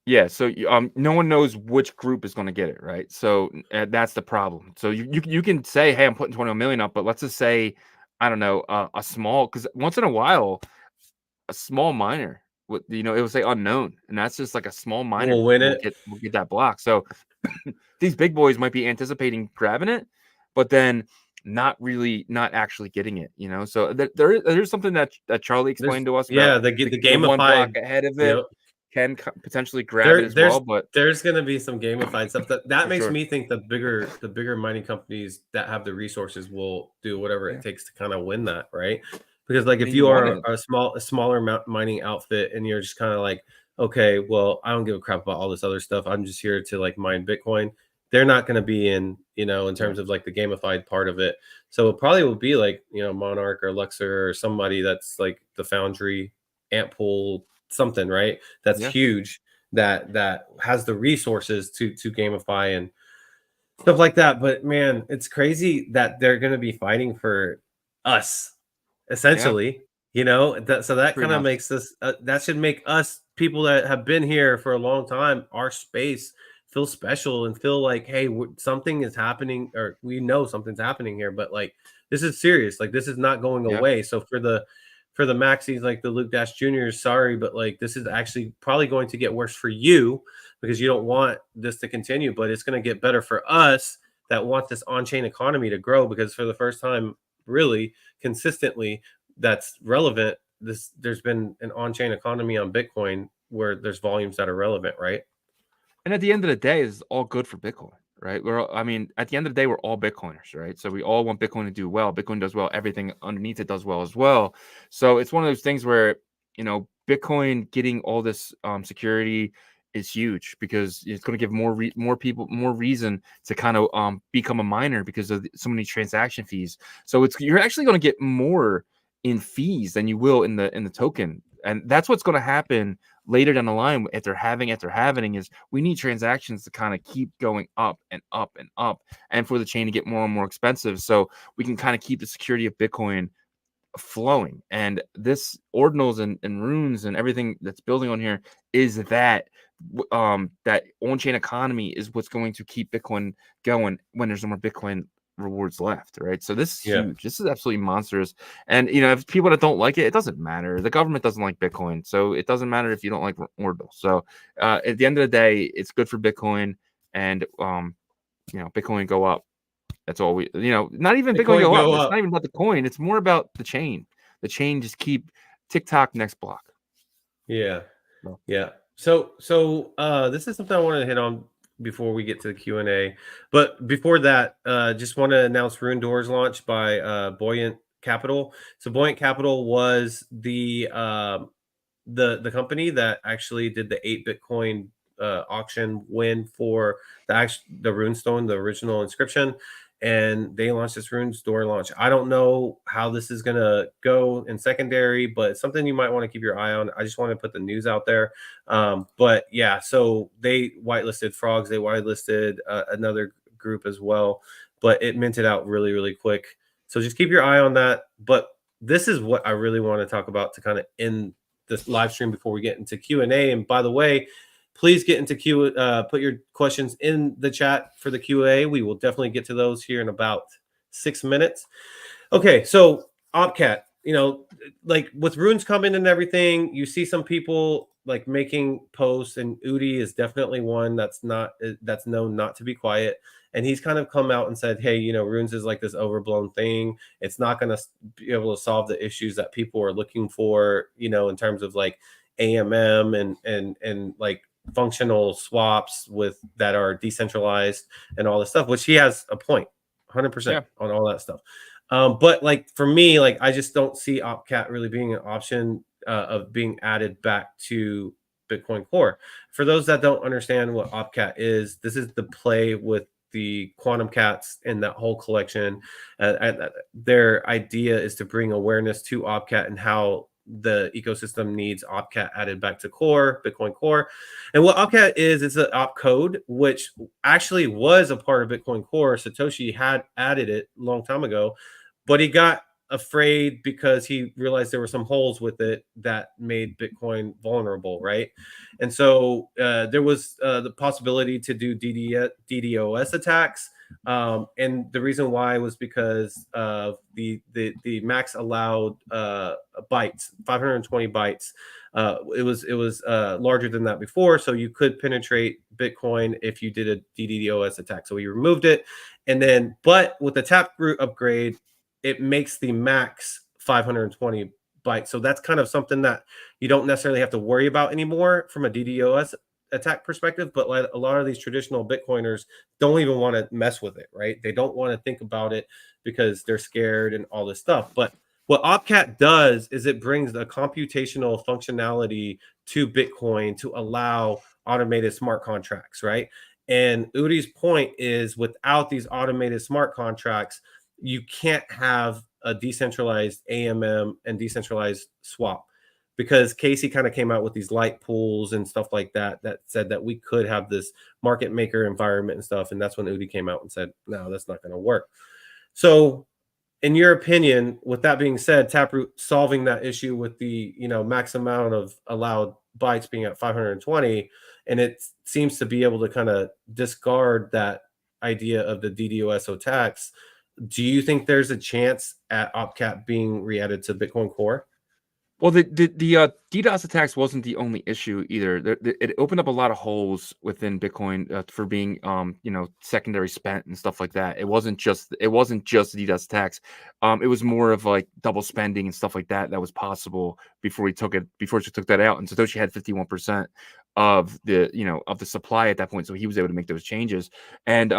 yeah, so no one knows which group is going to get it, right? So that's the problem. So you can say, hey, I'm putting 21 million up, but let's just say, I don't know, a small, because once in a while, a small miner would, you know, it will say unknown, and that's just like a small miner will win it? will get that block. So these big boys might be anticipating grabbing it, but then not actually getting it, you know. So there's something that Charlie There's explained to us about yeah, the the one block gamified. ahead of it Yep. can potentially grab it as well, but There's going to be some gamified stuff that for makes sure. me think the bigger mining companies that have the resources will do whatever Yeah. it takes to kind of win that, right? Because like I if mean, you you want are it. a smaller mining outfit and you're just kind of like, okay, well, I don't give a crap about all this other stuff. I'm just here to like mine Bitcoin. They're not going to be in, you know, in Yeah. terms of like the gamified part of it. So it probably will be like, you know, Monarch or Luxor or somebody that's like the Foundry, Antpool, something, right? That's Yeah. huge that has the resources to gamify and stuff like that. But man, it's crazy that they're going to be fighting for us Yeah. essentially, you know, so that Pretty kind of much. makes us that should make us people that have been here for a long time, our space, feel special and feel like, hey, something is happening, or we know something's happening here, but like this is serious, like this is not going Yeah. away. So for the maxis like the Luke Dash Juniors, sorry, but like this is actually probably going to get worse for you because you don't want this to continue, but it's going to get better for us that want this on-chain economy to grow, because for the first time really consistently that's relevant, there's been an on-chain economy on Bitcoin where there's volumes that are relevant, right? And at the end of the day, it's all good for Bitcoin, right? I mean, at the end of the day, we're all Bitcoiners, right? So we all want Bitcoin to do well. Bitcoin does well. Everything underneath it does well as well. So it's one of those things where, you know, Bitcoin getting all this security is huge, because it's going to give more people more reason to kind of become a miner because of so many transaction fees. So you're actually going to get more in fees than you will in the token, and that's what's going to happen later down the line after having is we need transactions to kind of keep going up and up and up, and for the chain to get more and more expensive, so we can kind of keep the security of Bitcoin flowing. And this ordinals and runes and everything that's building on here is that that on-chain economy is what's going to keep Bitcoin going when there's no more Bitcoin rewards left, right? So this is Yeah. huge. This is absolutely monstrous. And you know, if people that don't like it, it doesn't matter. The government doesn't like Bitcoin, so it doesn't matter if you don't like Ordinal. So at the end of the day, it's good for Bitcoin, and you know, Bitcoin go up. That's all we, you know, not even Bitcoin Bitcoin go up. go It's not up. even about the coin. It's more about the chain. The chain just keep TikTok next block. Yeah. So, Yeah. So this is something I wanted to hit on before we get to the Q&A. But before that, just want to announce Rune Doors launch by Buoyant Capital. So Buoyant Capital was the company that actually did the 8 Bitcoin auction win for the Runestone, the original inscription, and they launched this Runes Door launch. I don't know how this is going to go in secondary, but it's something you might want to keep your eye on. I just want to put the news out there. But yeah, so they whitelisted Frogs, they whitelisted another group as well, but it minted out really, really quick. So just keep your eye on that. But this is what I really want to talk about to kind of end this live stream before we get into Q&A. And by the way, please get into put your questions in the chat for the QA. We will definitely get to those here in about 6 minutes. Okay, so Opcat, like with runes coming and everything, you see some people like making posts, and Udi is definitely one that's known not to be quiet. And he's kind of come out and said, hey, runes is like this overblown thing. It's not going to be able to solve the issues that people are looking for, in terms of like AMM and like functional swaps with that are decentralized and all this stuff, which he has a point 100% on all that stuff. But like for me, like I just don't see OpCat really being an option of being added back to Bitcoin Core. For those that don't understand what OpCat is, this is the play with the quantum cats and that whole collection. Their idea is to bring awareness to OpCat and how the ecosystem needs OpCat added back to core, Bitcoin Core. And what OpCat is, it's an opcode, which actually was a part of Bitcoin Core. Satoshi had added it a long time ago, but he got afraid because he realized there were some holes with it that made Bitcoin vulnerable, right? And so there was the possibility to do DDoS attacks. And the reason why was because of the max allowed bytes, 520 bytes. It was larger than that before, so you could penetrate Bitcoin if you did a DDoS attack. So we removed it, and then but with the Taproot upgrade, it makes the max 520 bytes. So that's kind of something that you don't necessarily have to worry about anymore from a DDoS attack perspective. But like a lot of these traditional Bitcoiners don't even want to mess with it, right? They don't want to think about it because they're scared and all this stuff. But what OpCat does is it brings a computational functionality to Bitcoin to allow automated smart contracts, right? And Udi's point is without these automated smart contracts, you can't have a decentralized AMM and decentralized swap, because Casey kind of came out with these light pools and stuff like that said that we could have this market maker environment and stuff. And that's when Udi came out and said, no, that's not going to work. So in your opinion, with that being said, Taproot solving that issue with the max amount of allowed bytes being at 520, and it seems to be able to kind of discard that idea of the DDoS attacks. Do you think there's a chance at OpCat being re-added to Bitcoin Core? Well, the DDoS attacks wasn't the only issue either. It opened up a lot of holes within Bitcoin for being, secondary spent and stuff like that. It wasn't just DDoS attacks. It was more of like double spending and stuff like that was possible before she took that out. And Satoshi had 51% of the supply at that point, so he was able to make those changes. And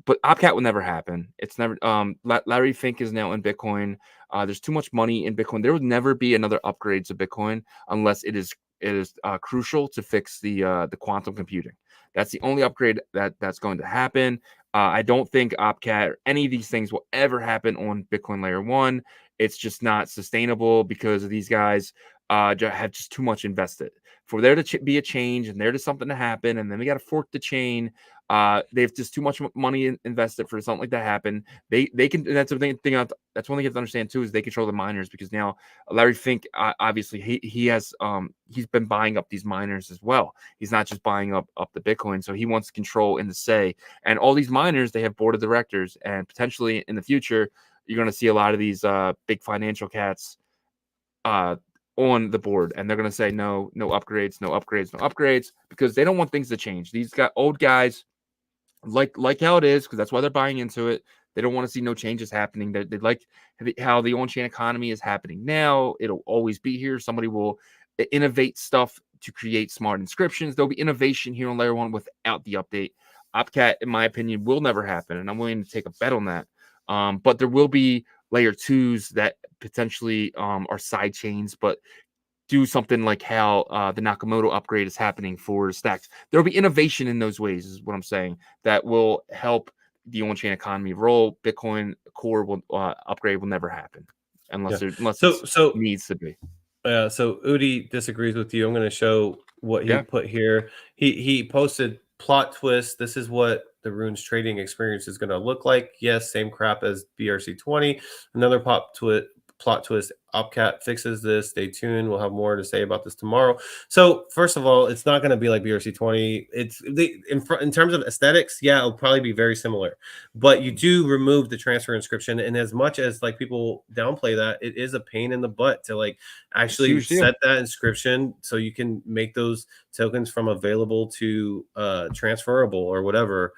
but OpCat will never happen. It's never. Larry Fink is now in Bitcoin. There's too much money in Bitcoin. There will never be another upgrade to Bitcoin unless it is crucial to fix the quantum computing. That's the only upgrade that's going to happen. I don't think OpCat or any of these things will ever happen on Bitcoin Layer 1. It's just not sustainable because these guys have just too much invested. For there to be a change and there to something to happen, and then we got to fork the chain. They have just too much money invested for something like that happen. They can. That's the thing. That's one thing you have to understand too, is they control the miners, because now Larry Fink obviously he has he's been buying up these miners as well. He's not just buying up the Bitcoin, so he wants control in the say. And all these miners, they have board of directors, and potentially in the future you're going to see a lot of these big financial cats on the board, and they're going to say no upgrades, because they don't want things to change. These old guys like how it is, because that's why they're buying into it. They don't want to see no changes happening. They like how the on-chain economy is happening now. It'll always be here. Somebody will innovate stuff to create smart inscriptions. There'll be innovation here on Layer 1 without the update. OpCat, in my opinion, will never happen, and I'm willing to take a bet on that. But there will be Layer 2s that potentially are side chains, but do something like how the Nakamoto upgrade is happening for stacks. There will be innovation in those ways, is what I'm saying, that will help the on-chain economy roll. Bitcoin Core upgrade will never happen unless it needs to be. So Udi disagrees with you. I'm going to show what he put here. He posted plot twist. This is what the Runes trading experience is going to look like. Yes, same crap as BRC20. Another plot plot twist. Opcat fixes this. Stay tuned. We'll have more to say about this tomorrow. So first of all, it's not going to be like BRC20. It's in terms of aesthetics, yeah, it'll probably be very similar. But you do remove the transfer inscription, and as much as like people downplay that, it is a pain in the butt to like actually set that inscription so you can make those tokens from available to transferable or whatever.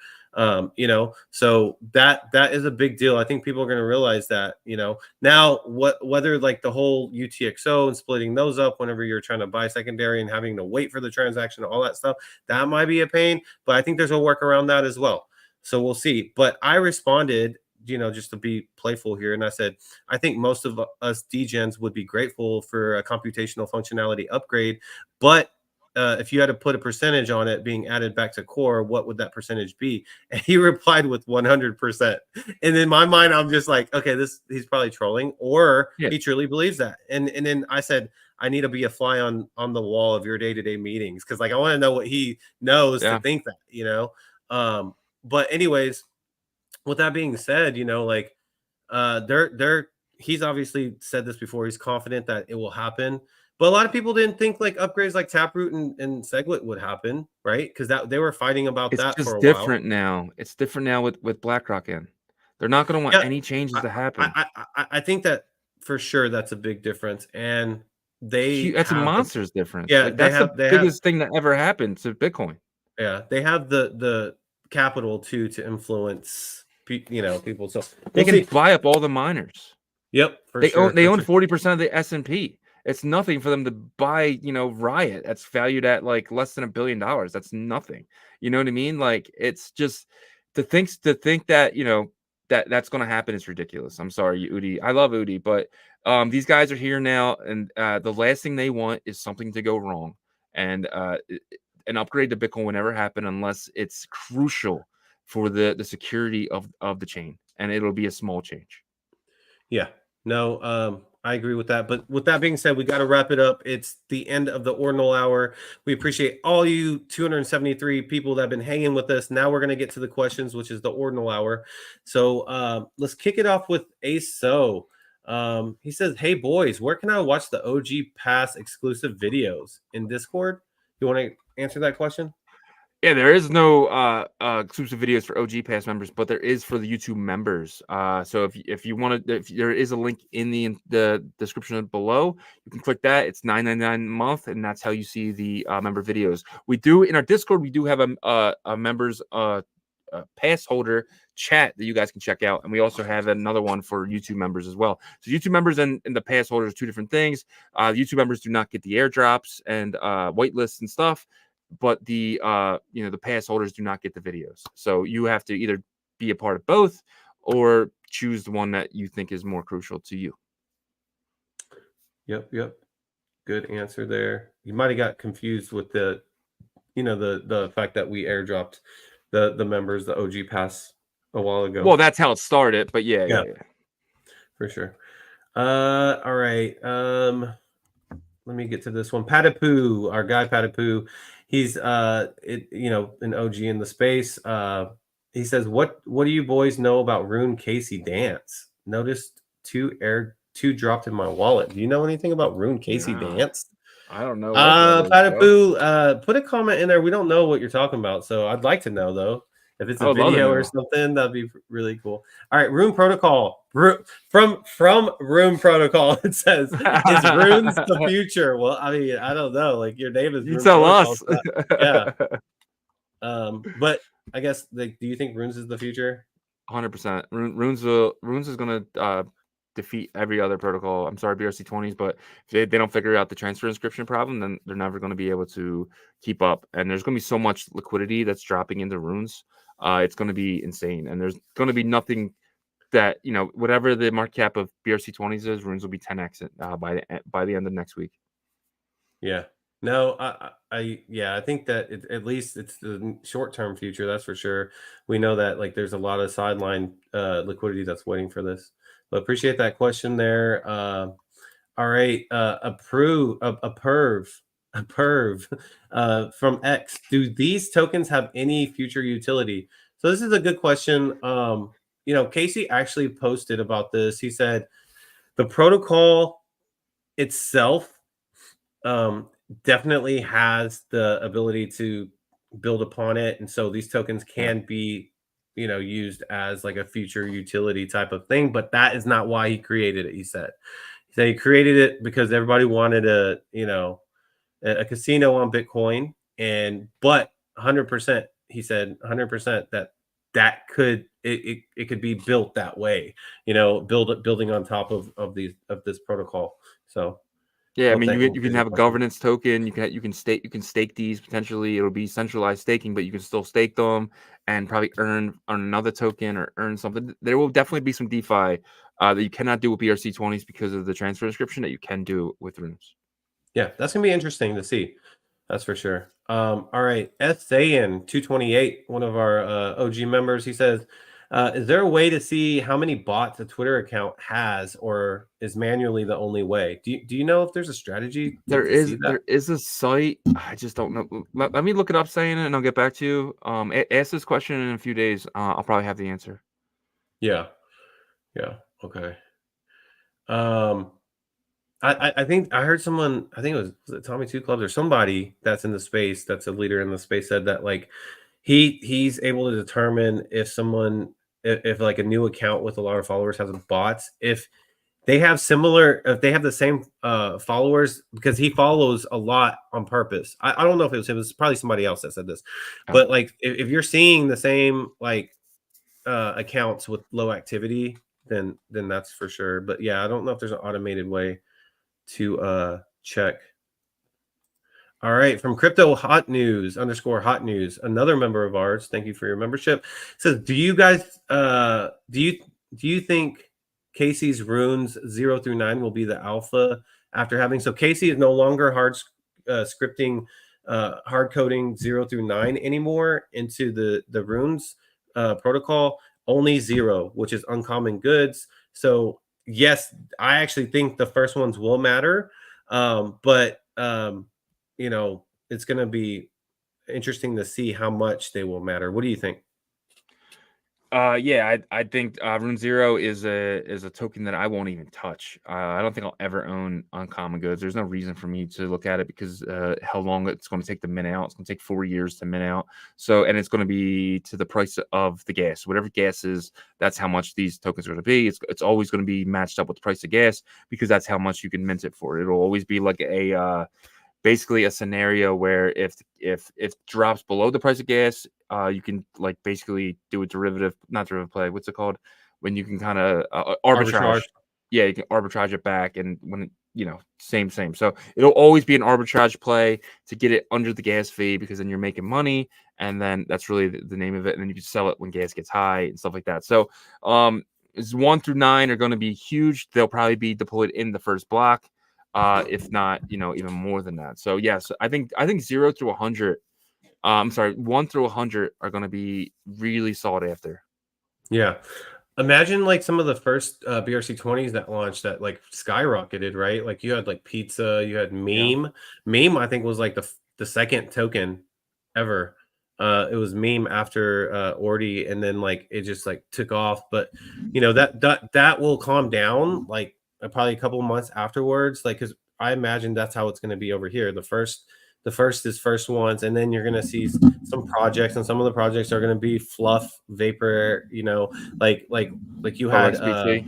So that is a big deal. I think people are going to realize that, now whether like the whole UTXO and splitting those up whenever you're trying to buy secondary and having to wait for the transaction, all that stuff, that might be a pain, but I think there's a work around that as well. So we'll see. But I responded, just to be playful here. And I said, I think most of us degens would be grateful for a computational functionality upgrade, but if you had to put a percentage on it being added back to core, what would that percentage be? And he replied with 100%. And in my mind, I'm just like, okay, he's probably trolling, or he truly believes that. And then I said, I need to be a fly on the wall of your day-to-day meetings, because like I want to know what he knows to think that, But anyways, with that being said, he's obviously said this before. He's confident that it will happen. But a lot of people didn't think like upgrades like Taproot and Segwit would happen, right? Because they were fighting about that for a while. It's different now. It's different now with BlackRock in. They're not going to want any changes to happen. I think that for sure that's a big difference, and that's a monster's difference. Yeah, like, that's the biggest thing that ever happened to Bitcoin. Yeah, they have the capital to influence people, so they can buy up all the miners. Yep, they own 40% of the S&P. It's nothing for them to buy, Riot. That's valued at like less than $1 billion. That's nothing. You know what I mean? Like, it's just to think that, that's going to happen is ridiculous. I'm sorry, Udi. I love Udi, but these guys are here now, and the last thing they want is something to go wrong. And an upgrade to Bitcoin will never happen unless it's crucial for the security of the chain, and it'll be a small change. Yeah. No, I agree with that. But with that being said, we got to wrap it up. It's the end of the Ordinal Hour. We appreciate all you 273 people that have been hanging with us. Now we're going to get to the questions, which is the Ordinal Hour. So let's kick it off with ASO. He says, hey, boys, where can I watch the OG Pass exclusive videos? In Discord? You want to answer that question? Yeah, there is no exclusive videos for OG Pass members, but there is for the YouTube members. So if you want to, there is a link in the description below. You can click that. It's $9.99 a month, and that's how you see the member videos. We do in our Discord. We do have a members pass holder chat that you guys can check out, and we also have another one for YouTube members as well. So YouTube members and the pass holders are two different things. YouTube members do not get the airdrops and whitelists and stuff, but the the pass holders do not get the videos. So you have to either be a part of both or choose the one that you think is more crucial to you. Yep. Good answer there. You might have got confused with the fact that we airdropped the members, the OG Pass a while ago. Well, that's how it started, but yeah. For sure. All right. Let me get to this one. Patapoo, our guy Patapoo. He's an OG in the space. He says, what do you boys know about Rune Casey Dance? Noticed two dropped in my wallet. Do you know anything about Rune Casey Dance? I don't know. Patapoo, put a comment in there. We don't know what you're talking about, so I'd like to know though. If it's a video or something, that'd be really cool. All right, Rune Protocol. From Rune Protocol, it says, is Runes the future? Well, I mean, I don't know. Like, your name is you tell us. Yeah. But I guess, like, do you think Runes is the future? 100%. Runes is going to defeat every other protocol. I'm sorry, BRC20s, but if they don't figure out the transfer inscription problem, then they're never going to be able to keep up. And there's going to be so much liquidity that's dropping into Runes. It's going to be insane. And there's going to be nothing that, whatever the market cap of BRC20s is, Runes will be 10x by the end of next week. Yeah. No, I think that at least it's the short-term future. That's for sure. We know that like there's a lot of sideline liquidity that's waiting for this. But appreciate that question there. All right, a perv from X. Do these tokens have any future utility? So this is a good question. Casey actually posted about this. He said The protocol itself definitely has the ability to build upon it, and so these tokens can be, used as like a future utility type of thing. But that is not why he created it. He said he created it because everybody wanted a casino on Bitcoin, but 100%, he said 100% that could it could be built that way, building on top of this protocol. So Yeah, I hope mean, that you can answers your have a question. governance token. You can stake these potentially. It'll be centralized staking, but you can still stake them and probably earn on another token or earn something. There will definitely be some DeFi that you cannot do with BRC20s because of the transfer description that you can do with RUNES. Yeah, that's gonna be interesting to see. That's for sure. All right, Sayan 228, one of our OG members, he says, "Is there a way to see how many bots a Twitter account has, or is manually the only way? Do you know if there's a strategy to see that?" There is a site. I just don't know. Let me look it up, saying it, and I'll get back to you. Ask this question in a few days. I'll probably have the answer. Yeah. Okay. Um, I think I heard someone. I think was it Tommy Two Clubs or somebody that's in the space, that's a leader in the space, said that like he's able to determine if someone if like a new account with a lot of followers has bots, if they have similar, if they have the same followers, because he follows a lot on purpose. I don't know if it was him, it was probably somebody else that said this, but like if you're seeing the same like accounts with low activity, then that's for sure. But yeah, I don't know if there's an automated way to check. All right, from Crypto Hot News _Hot News, another member of ours. Thank you for your membership. Says, do you guys do you think Casey's runes 0 through 9 will be the alpha after having? So Casey is no longer scripting hard coding 0 through 9 anymore into the runes protocol. Only 0, which is uncommon goods. So yes, I actually think the first ones will matter, but it's going to be interesting to see how much they will matter. What do you think? Yeah, I think Rune Zero is a token that I won't even touch. I don't think I'll ever own uncommon goods. There's no reason for me to look at it because how long it's going to take to mint out. It's going to take 4 years to mint out. So, and it's going to be to the price of the gas. Whatever gas is, that's how much these tokens are going to be. It's always going to be matched up with the price of gas because that's how much you can mint it for. It'll always be like basically a scenario where if drops below the price of gas, you can like basically do a not derivative play. What's it called? When you can kind of arbitrage. Yeah, you can arbitrage it back, and when same. So it'll always be an arbitrage play to get it under the gas fee because then you're making money, and then that's really the name of it. And then you can sell it when gas gets high and stuff like that. So 1 through 9 are going to be huge. They'll probably be deployed in the first block. If not, even more than that. So yes, I think 0 through 100. I'm sorry, 1 through 100 are going to be really sought after. Yeah, imagine like some of the first BRC20s that launched that like skyrocketed, right? Like you had like pizza, you had meme. Yeah. Meme, I think, was like the second token ever. It was meme after Ordi, and then like it just like took off. But that will calm down like probably a couple of months afterwards, like because I imagine that's how it's going to be over here. The first is first ones, and then you're going to see some projects, and some of the projects are going to be fluff vapor, like you had Oshi.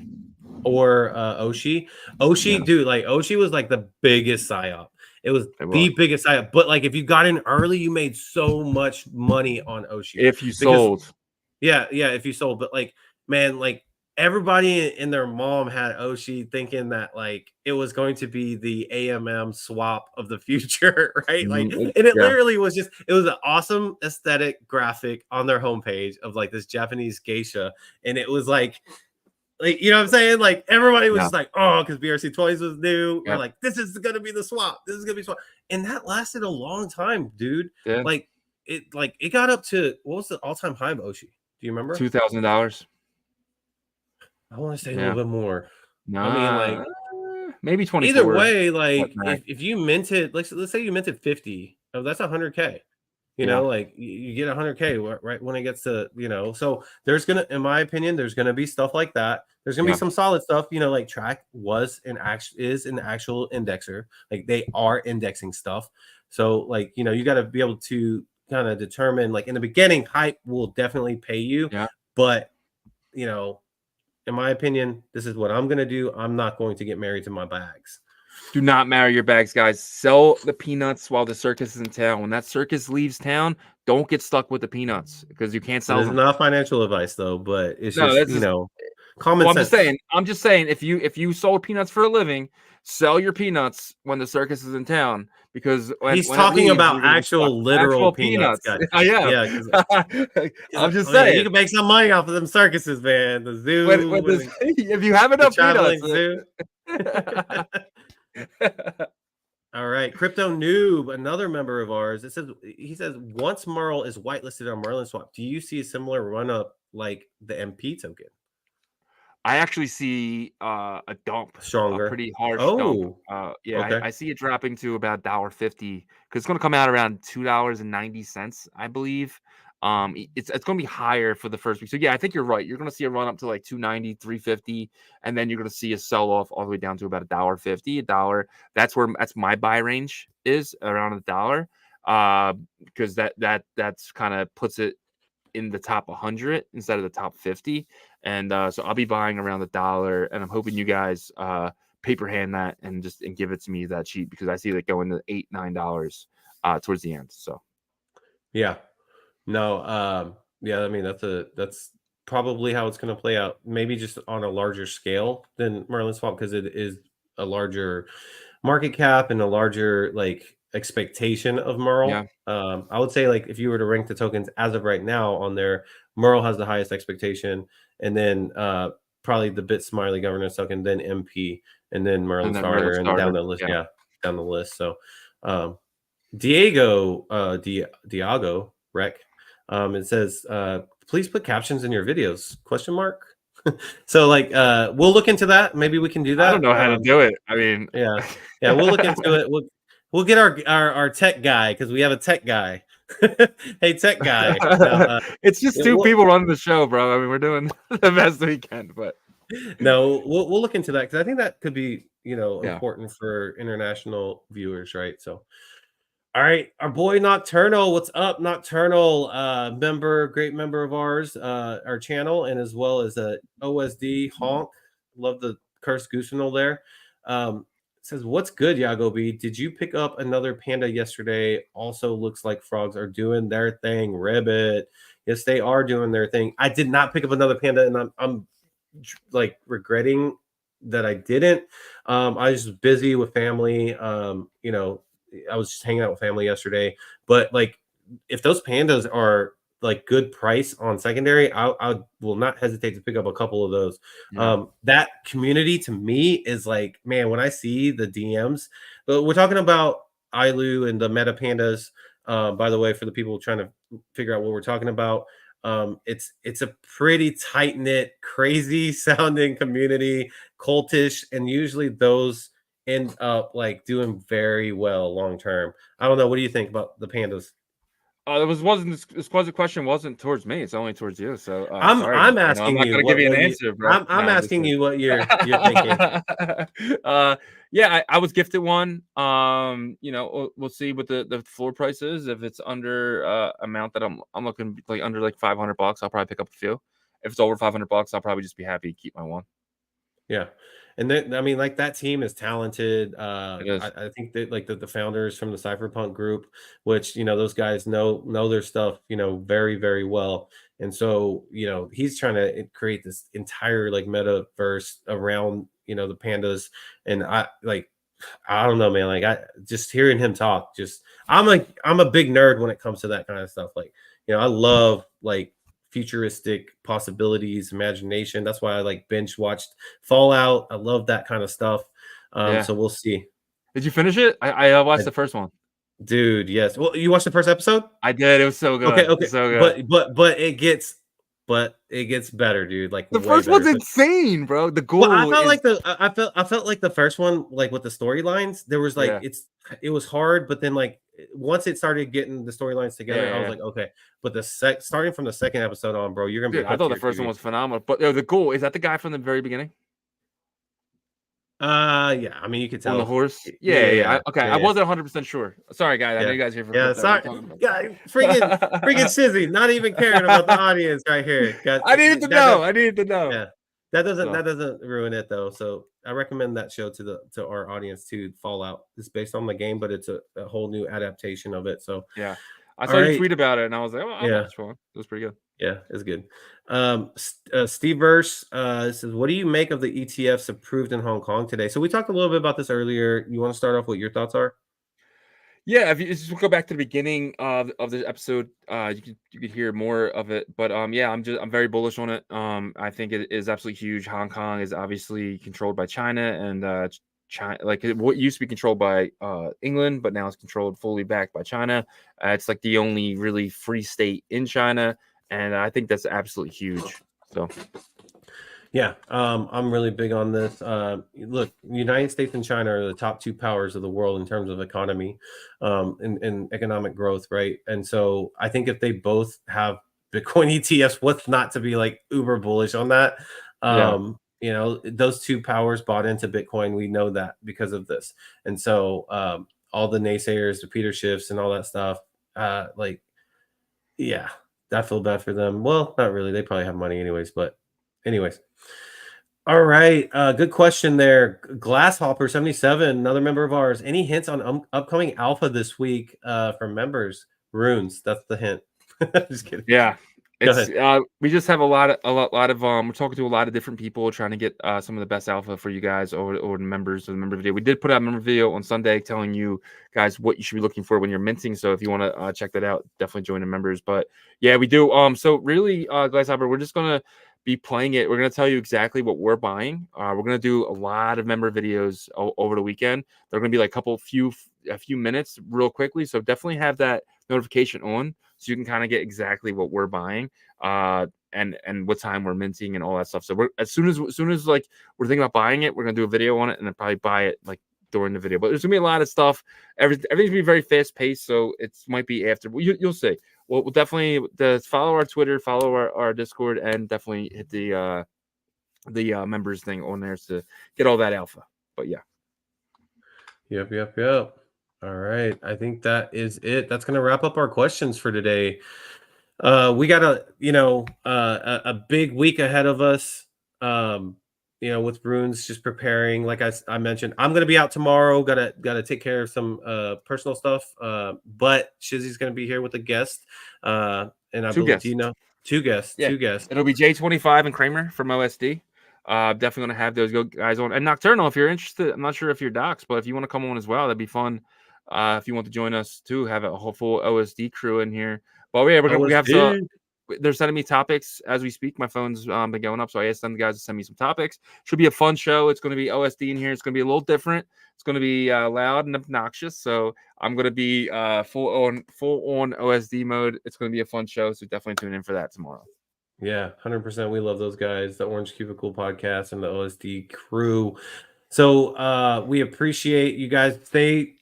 Yeah. Dude, like Oshi was like the biggest psyop. It was the biggest psyop. But like if you got in early, you made so much money on Oshi. If you sold. Yeah, if you sold. But like, man, like everybody and their mom had Oshi thinking that like it was going to be the AMM swap of the future, right? Like, and it literally was just, it was an awesome aesthetic graphic on their homepage of like this Japanese geisha, and it was like you know what I'm saying? Like everybody was just like, oh, because BRC20s was new. We're like, this is gonna be the swap. This is gonna be swap, and that lasted a long time, dude. Yeah. Like it got up to, what was the all-time high of Oshi? Do you remember? $2,000. I want to say a little bit more. No, I mean, like maybe 24. Either way, like if you minted, let's say you minted 50, that's $100K. You know, like you get 100K right when it gets to, you know, so there's gonna, in my opinion, there's gonna be stuff like that. There's gonna be some solid stuff, you know, like Track is an actual indexer. Like they are indexing stuff. So like, you know, you got to be able to kind of determine, like in the beginning, hype will definitely pay you. Yeah. But, you know, in my opinion, this is what I'm going to do. I'm not going to get married to my bags. Do not marry your bags, guys. Sell the peanuts while the circus is in town. When that circus leaves town, don't get stuck with the peanuts because you can't sell them. This is not financial advice, though, but it's No, just, you know, common sense. I'm just saying, if you sold peanuts for a living, sell your peanuts when the circus is in town because he's talking about actual literal peanuts, guys. Yeah. I'm just saying you can make some money off of them circuses, man. The zoo. If you have enough peanuts. Zoo. All right, Crypto Noob, another member of ours. He says once Merl is whitelisted on Merlin Swap, do you see a similar run up like the MP token? I actually see a dump, stronger, a pretty harsh dump. Okay. I see it dropping to about $1.50 because it's going to come out around $2.90, I believe. It's going to be higher for the first week. So yeah, I think you're right. You're going to see a run up to like $2.90, $3.50, and then you're going to see a sell off all the way down to about $1.50, $1. That's my buy range is around $1. Because that's kind of puts it in the top 100 instead of the top 50, and so I'll be buying around $1, and I'm hoping you guys paper hand that and give it to me that cheap because I see it going to $8-9 towards the end. So yeah, no, yeah, I mean that's probably how it's going to play out. Maybe just on a larger scale than Merlin Swap because it is a larger market cap and a larger like expectation of Merl. Yeah. I would say like if you were to rank the tokens as of right now on there, Merl has the highest expectation, and then probably the Bit Smiley governance token, then MP, and then Merlin Starter, and down the list. Yeah, down the list. So Diego Rec, it says please put captions in your videos, ? So like we'll look into that. Maybe we can do that. I don't know how to do it. I mean, yeah, we'll look into it. We'll get our tech guy because we have a tech guy. Hey, tech guy. It's just two people running the show, bro. I mean, we're doing the best we can, but no, we'll look into that because I think that could be, you know, important for international viewers, right? So, all right, our boy Nocturnal, what's up, Nocturnal? Great member of ours, our channel, and as well as OSD Honk. Love the cursed goosenol there. Says, what's good, Yagobi? Did you pick up another panda yesterday? Also looks like frogs are doing their thing. Ribbit. Yes, they are doing their thing. I did not pick up another panda, and I'm like regretting that I didn't. I was just busy with family. You know, I was just hanging out with family yesterday. But like, if those pandas are like good price on secondary, I will not hesitate to pick up a couple of those. That community to me is like, man, when I see the DMs, but we're talking about Ilu and the meta pandas. By the way, for the people trying to figure out what we're talking about, it's a pretty tight-knit, crazy sounding community, cultish, and usually those end up like doing very well long term. I don't know. What do you think about the pandas? This question wasn't towards me. It's only towards you. So I'm asking you. I'm not gonna give you an answer, bro. I'm asking you what you're thinking. Yeah, I was gifted one. You know, we'll see what the floor price is. If it's under amount that I'm looking like under like $500, I'll probably pick up a few. If it's over $500, I'll probably just be happy to keep my one. Yeah. And then, I mean, like that team is talented. I think that like the founders from the Cypherpunk group, which, you know, those guys know their stuff, you know, very, very well. And so, you know, he's trying to create this entire like metaverse around, you know, the pandas. And I don't know, man, like I just hearing him talk, I'm a big nerd when it comes to that kind of stuff. Like, you know, I love like futuristic possibilities, imagination. That's why I like binge watched Fallout. I love that kind of stuff. So we'll see. Did you finish it? I watched the first one. Dude, yes. Well, you watched the first episode? I did. It was so good. Okay. So good. But it gets better, dude. Like the first one's insane, bro. The goal. Well, I felt like the first one, like with the storylines, there was like it was hard, but then like once it started getting the storylines together, I was like, okay. But starting from the second episode on, bro, you're gonna be. Dude, I thought the first one was phenomenal. But the goal is that the guy from the very beginning. Yeah. I mean, you could tell on the horse. Yeah. Okay, I wasn't 100% sure. Sorry, guys. I know you guys here for. Yeah, sorry. Yeah, freaking Shizzy, not even caring about the audience right here. I needed to know. Yeah. That doesn't ruin it though. So I recommend that show to our audience too. Fallout. It's based on the game, but it's a whole new adaptation of it. So yeah, I saw you tweet about it, and I was like, oh, yeah, it was pretty good. Yeah, it's good. Steve Verse says, "What do you make of the ETFs approved in Hong Kong today?" So we talked a little bit about this earlier. You want to start off what your thoughts are? Yeah, if you just go back to the beginning of the episode, you could hear more of it. But yeah, I'm very bullish on it. I think it is absolutely huge. Hong Kong is obviously controlled by China, and China, like what used to be controlled by England, but now it's controlled fully back by China. It's like the only really free state in China, and I think that's absolutely huge. So. Yeah, I'm really big on this. Look, United States and China are the top two powers of the world in terms of economy, and economic growth, right? And so I think if they both have Bitcoin ETFs, what's not to be like uber bullish on that? You know, those two powers bought into Bitcoin. We know that because of this. And so all the naysayers, the Peter Schiffs and all that stuff, yeah, I feel bad for them. Well, not really. They probably have money anyways, but anyways. All right. Good question there. Glasshopper77, another member of ours. Any hints on upcoming alpha this week from members? Runes. That's the hint. Just kidding. Yeah. We just have a lot of we're talking to a lot of different people trying to get some of the best alpha for you guys or the members of the member video. We did put out a member video on Sunday telling you guys what you should be looking for when you're minting. So if you want to check that out, definitely join the members. But yeah, we do. So really, Glasshopper, we're just gonna be playing it. We're going to tell you exactly what we're buying. We're going to do a lot of member videos over the weekend. They're going to be like a few minutes real quickly. So definitely have that notification on so you can kind of get exactly what we're buying and what time we're minting and all that stuff. So we're as soon as like we're thinking about buying it, we're going to do a video on it and then probably buy it like during the video. But there's going to be a lot of stuff. Everything's going to be very fast paced. So it might be after. You'll see. We'll definitely follow our Twitter, follow our Discord, and definitely hit the members thing on there to get all that alpha. But yeah. Yep. All right. I think that is it. That's going to wrap up our questions for today. We got a big week ahead of us. With Runes, just preparing. Like I mentioned, I'm going to be out tomorrow. Gotta take care of some personal stuff. But Shizzy's going to be here with a guest. And I believe two guests. It'll be J25 and Kramer from OSD. Definitely going to have those guys on. And Nocturnal, if you're interested, I'm not sure if you're docs, but if you want to come on as well, that'd be fun. If you want to join us too, have a whole full OSD crew in here. But yeah, we have some. They're sending me topics as we speak. My phone's been going up, so I asked them guys to send me some topics. Should be a fun show. It's going to be OSD in here. It's going to be a little different. It's going to be loud and obnoxious. So I'm going to be full on OSD mode. It's going to be a fun show. So definitely tune in for that tomorrow. Yeah, 100%. We love those guys, the Orange Cubicle podcast and the OSD crew. So we appreciate you guys. Stay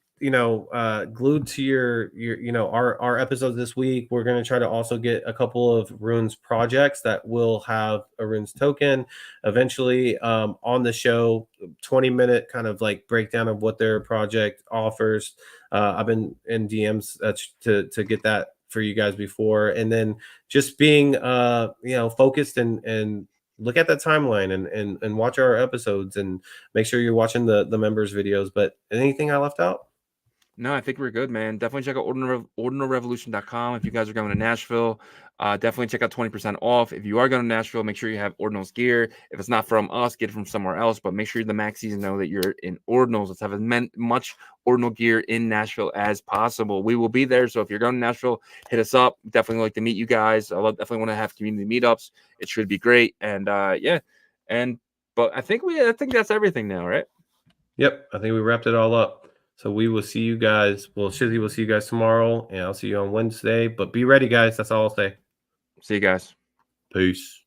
glued to your our episodes this week. We're going to try to also get a couple of Runes projects that will have a Runes token eventually on the show. 20-minute kind of like breakdown of what their project offers. I've been in DMs to get that for you guys before, and then just being focused and look at that timeline and watch our episodes and make sure you're watching the members videos. But anything I left out? No, I think we're good, man. Definitely check out ordinalrevolution.com if you guys are going to Nashville. Definitely check out 20% off. If you are going to Nashville, make sure you have Ordinals gear. If it's not from us, get it from somewhere else. But make sure the maxis know that you're in Ordinals. Let's have as much Ordinal gear in Nashville as possible. We will be there. So if you're going to Nashville, hit us up. Definitely like to meet you guys. Definitely want to have community meetups. It should be great. And but I think that's everything now, right? Yep, I think we wrapped it all up. So we will see you guys. Well, Shizzy will see you guys tomorrow, and I'll see you on Wednesday. But be ready, guys. That's all I'll say. See you guys. Peace.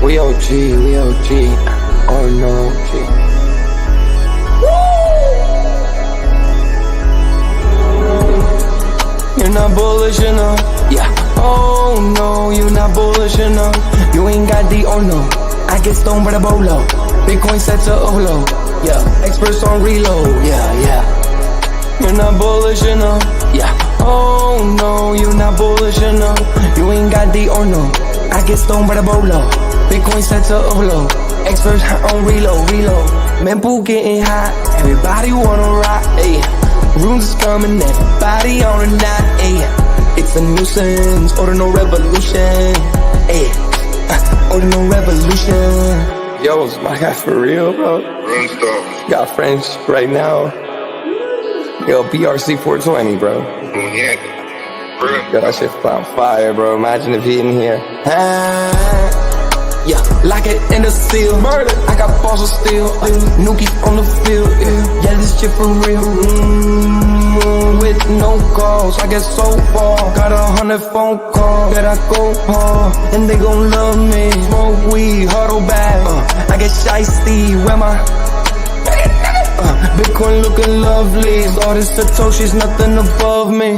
We OG. Oh no, you're not bullish enough, yeah. Oh no, you're not bullish enough. You ain't got the oh no. I get stoned by the bolo. Bitcoin set to overload, yeah. Experts on reload, yeah. You're not bullish enough, yeah. Oh no, you're not bullish enough. You ain't got the oh no. I get stoned by the bolo. Bitcoin set to overload. Experts on reload. Mempool getting hot. Everybody wanna rock, ayy. Runes is coming, everybody on a knot, ayy. It's a nuisance, Ordinal Revolution, ayy. Ordinal Revolution. Yo, it's my guy for real, bro. Got friends right now. Yo, BRC 420, bro. Yo, that shit on fire, bro. Imagine if he in here. Yeah, like it in the seal. Merlin, I got balls of steel. Nuki on the field, yeah, this shit for real. With no calls, I get so far. Got 100 phone calls that I go hard, and they gon' love me. Smoke weed, huddle back. I get shiesty, where my Bitcoin looking lovely. All this Satoshi's nothing above me.